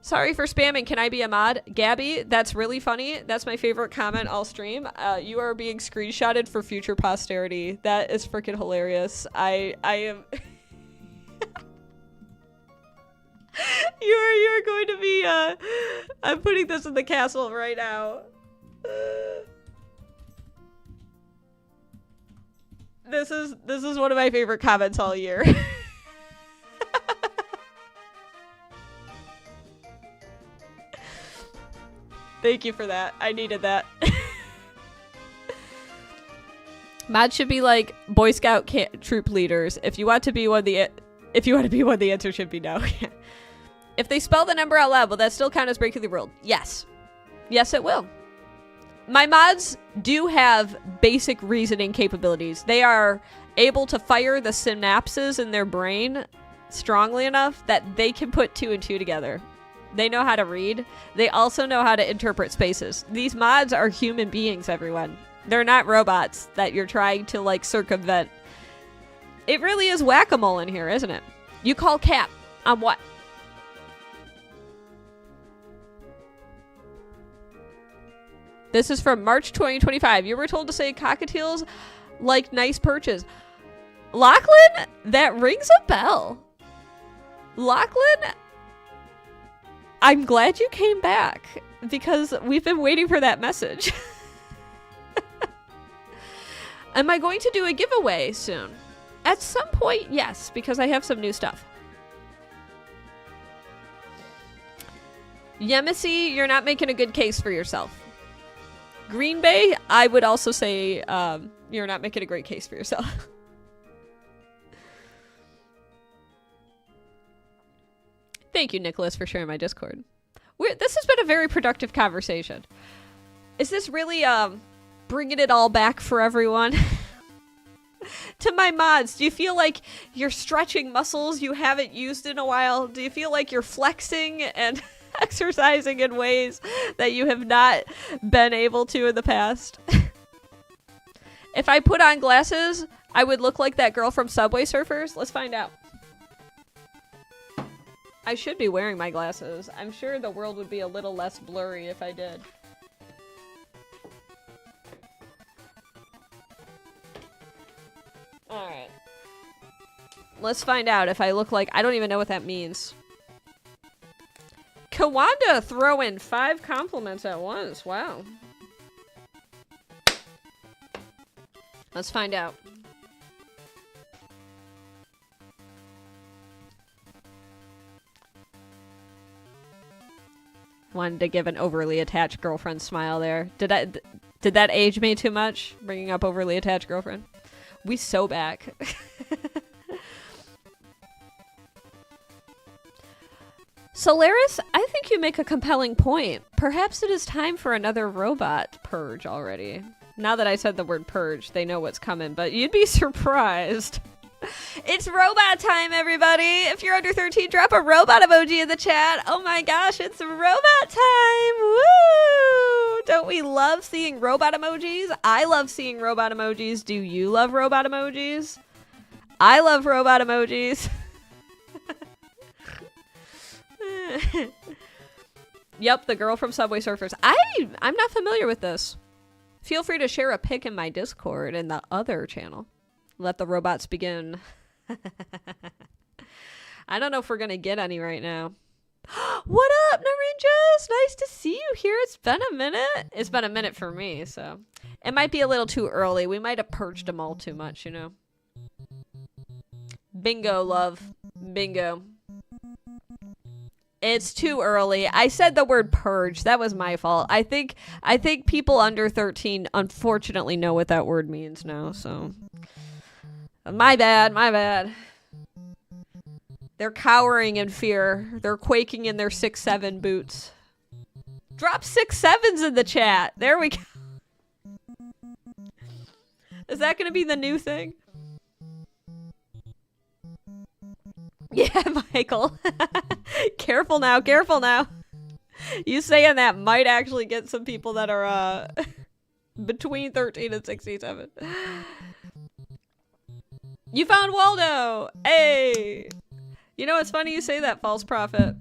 Sorry for spamming. Can I be a mod? Gabby, that's really funny. That's my favorite comment all stream. You are being screenshotted for future posterity. That is freaking hilarious. I am... you are going to be... I'm putting this in the castle right now. This is one of my favorite comments all year. Thank you for that. I needed that. Mods should be like Boy Scout troop leaders. If you want to be one, the answer should be no. If they spell the number out loud, will that still count as breaking the rule? Yes. Yes, it will. My mods do have basic reasoning capabilities. They are able to fire the synapses in their brain strongly enough that they can put 2 and 2 together. They know how to read. They also know how to interpret spaces. These mods are human beings, everyone. They're not robots that you're trying to, like, circumvent. It really is whack-a-mole in here, isn't it? You call Cap on what? This is from March 2025. You were told to say cockatiels like nice perches. Lachlan, that rings a bell. Lachlan, I'm glad you came back, because we've been waiting for that message. Am I going to do a giveaway soon? At some point, yes, because I have some new stuff. Yemisi, you're not making a good case for yourself. Green Bay, I would also say you're not making a great case for yourself. Thank you, Nicholas, for sharing my Discord. This has been a very productive conversation. Is this really bringing it all back for everyone? To my mods, do you feel like you're stretching muscles you haven't used in a while? Do you feel like you're flexing and exercising in ways that you have not been able to in the past? If I put on glasses, I would look like that girl from Subway Surfers. Let's find out. I should be wearing my glasses. I'm sure the world would be a little less blurry if I did. Alright. Let's find out if I look like... I don't even know what that means. Kawanda throwing 5 compliments at once. Wow. Let's find out. Wanted to give an overly attached girlfriend smile there. Did that age me too much? Bringing up overly attached girlfriend? We so back. Solaris, I think you make a compelling point. Perhaps it is time for another robot purge already. Now that I said the word purge, they know what's coming, but you'd be surprised. It's robot time, everybody! If you're under 13, drop a robot emoji in the chat. Oh my gosh, it's robot time! Woo! Don't we love seeing robot emojis? I love seeing robot emojis. Do you love robot emojis? I love robot emojis. Yep, the girl from Subway Surfers. I'm not familiar with this. Feel free to share a pic in my Discord in the other channel. Let the robots begin. I don't know if we're gonna get any right now. What up, Narinjas? Nice to see you here. It's been a minute. It's been a minute for me, so it might be a little too early. We might have purged them all too much, you know. Bingo, love. Bingo. It's too early. I said the word purge. That was my fault. I think people under 13 unfortunately know what that word means now, so my bad, my bad. They're cowering in fear. They're quaking in their 6'7" boots. Drop 6'7s in the chat. There we go. Is that going to be the new thing? Yeah, Michael. Careful now, careful now. You saying that might actually get some people that are between 13 and 67. You found Waldo! Hey! You know, it's funny you say that, false prophet.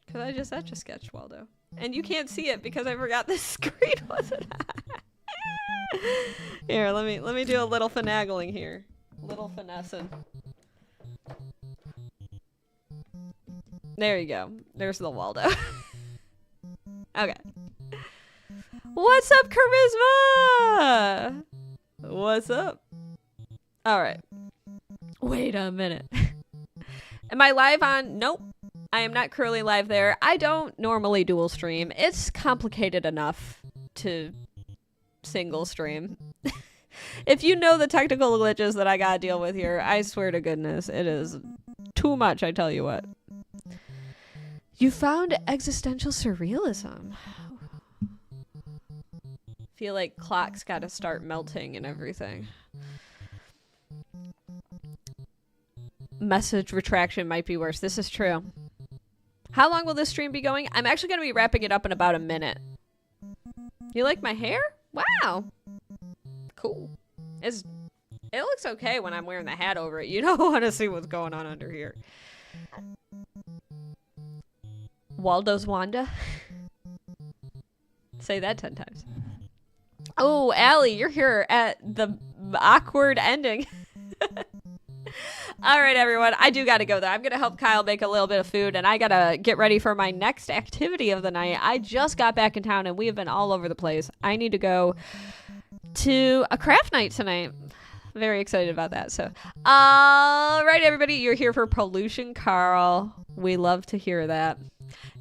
Because I just Etch A Sketch Waldo. And you can't see it because I forgot the screen wasn't on. Here, let me do a little finagling here. Little finessing. There you go. There's the Waldo. Okay. What's up, Charisma? What's up? Alright. Wait a minute. Am I live on? Nope. I am not currently live there. I don't normally dual stream. It's complicated enough to single stream. If you know the technical glitches that I gotta deal with here, I swear to goodness, it is too much, I tell you what. You found existential surrealism. Feel like clocks gotta start melting and everything. Message retraction might be worse. This is true. How long will this stream be going? I'm actually gonna be wrapping it up in about a minute. You like my hair? Wow. Cool. It looks okay when I'm wearing the hat over it. You don't want to see what's going on under here. Waldo's Wanda. Say that 10 times. Oh, Allie, you're here at the awkward ending. All right, everyone. I do got to go, though. I'm going to help Kyle make a little bit of food, and I got to get ready for my next activity of the night. I just got back in town, and we have been all over the place. I need to go to a craft night tonight. Very excited about that. So, all right, everybody. You're here for Pollution Carl. We love to hear that.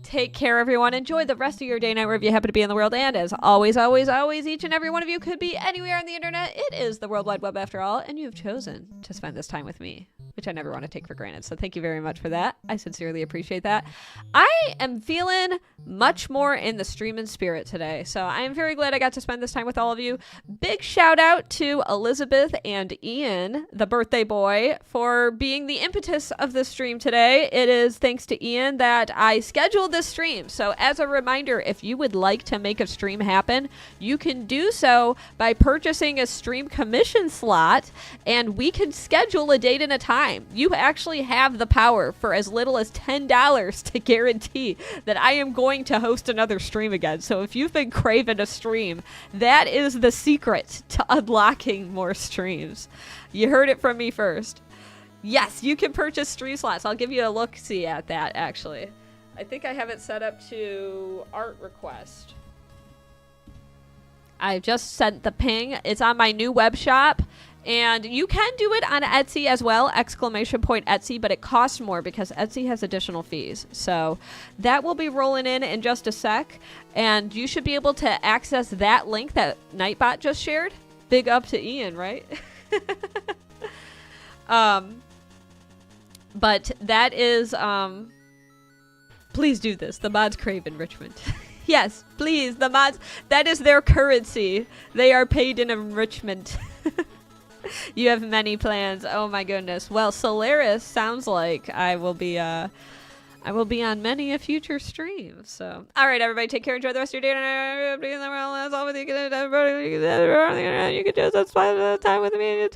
Take care, everyone. Enjoy the rest of your day, night, wherever you happen to be in the world. And as always, always, always, each and every one of you could be anywhere on the internet. It is the World Wide Web after all, and you have chosen to spend this time with me, which I never want to take for granted. So thank you very much for that. I sincerely appreciate that. I am feeling much more in the streaming spirit today. So I am very glad I got to spend this time with all of you. Big shout out to Elizabeth and Ian, the birthday boy, for being the impetus of this stream today. It is thanks to Ian that I scheduled this stream. So as a reminder, if you would like to make a stream happen, you can do so by purchasing a stream commission slot, and we can schedule a date and a time. You actually have the power for as little as $10 to guarantee that I am going to host another stream again. So if you've been craving a stream, that is the secret to unlocking more streams. You heard it from me first. Yes, you can purchase stream slots. I'll give you a look-see at that, actually. I think I have it set up to art request. I just sent the ping. It's on my new web shop. And you can do it on Etsy as well, !Etsy, but it costs more because Etsy has additional fees. So that will be rolling in just a sec. And you should be able to access that link that Nightbot just shared. Big up to Ian, right? But that is, please do this. The mods crave enrichment. Yes, please. The mods, that is their currency. They are paid in enrichment. You have many plans. Oh my goodness. Well, Solaris sounds like I will be on many a future stream. So, all right, everybody, take care. Enjoy the rest of your day. As always, you can just spend time with me.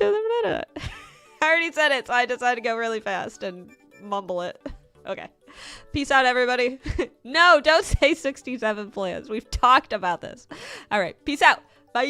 I already said it, so I decided to go really fast and mumble it. Okay. Peace out, everybody. No, don't say 67 plans. We've talked about this. All right. Peace out. Bye.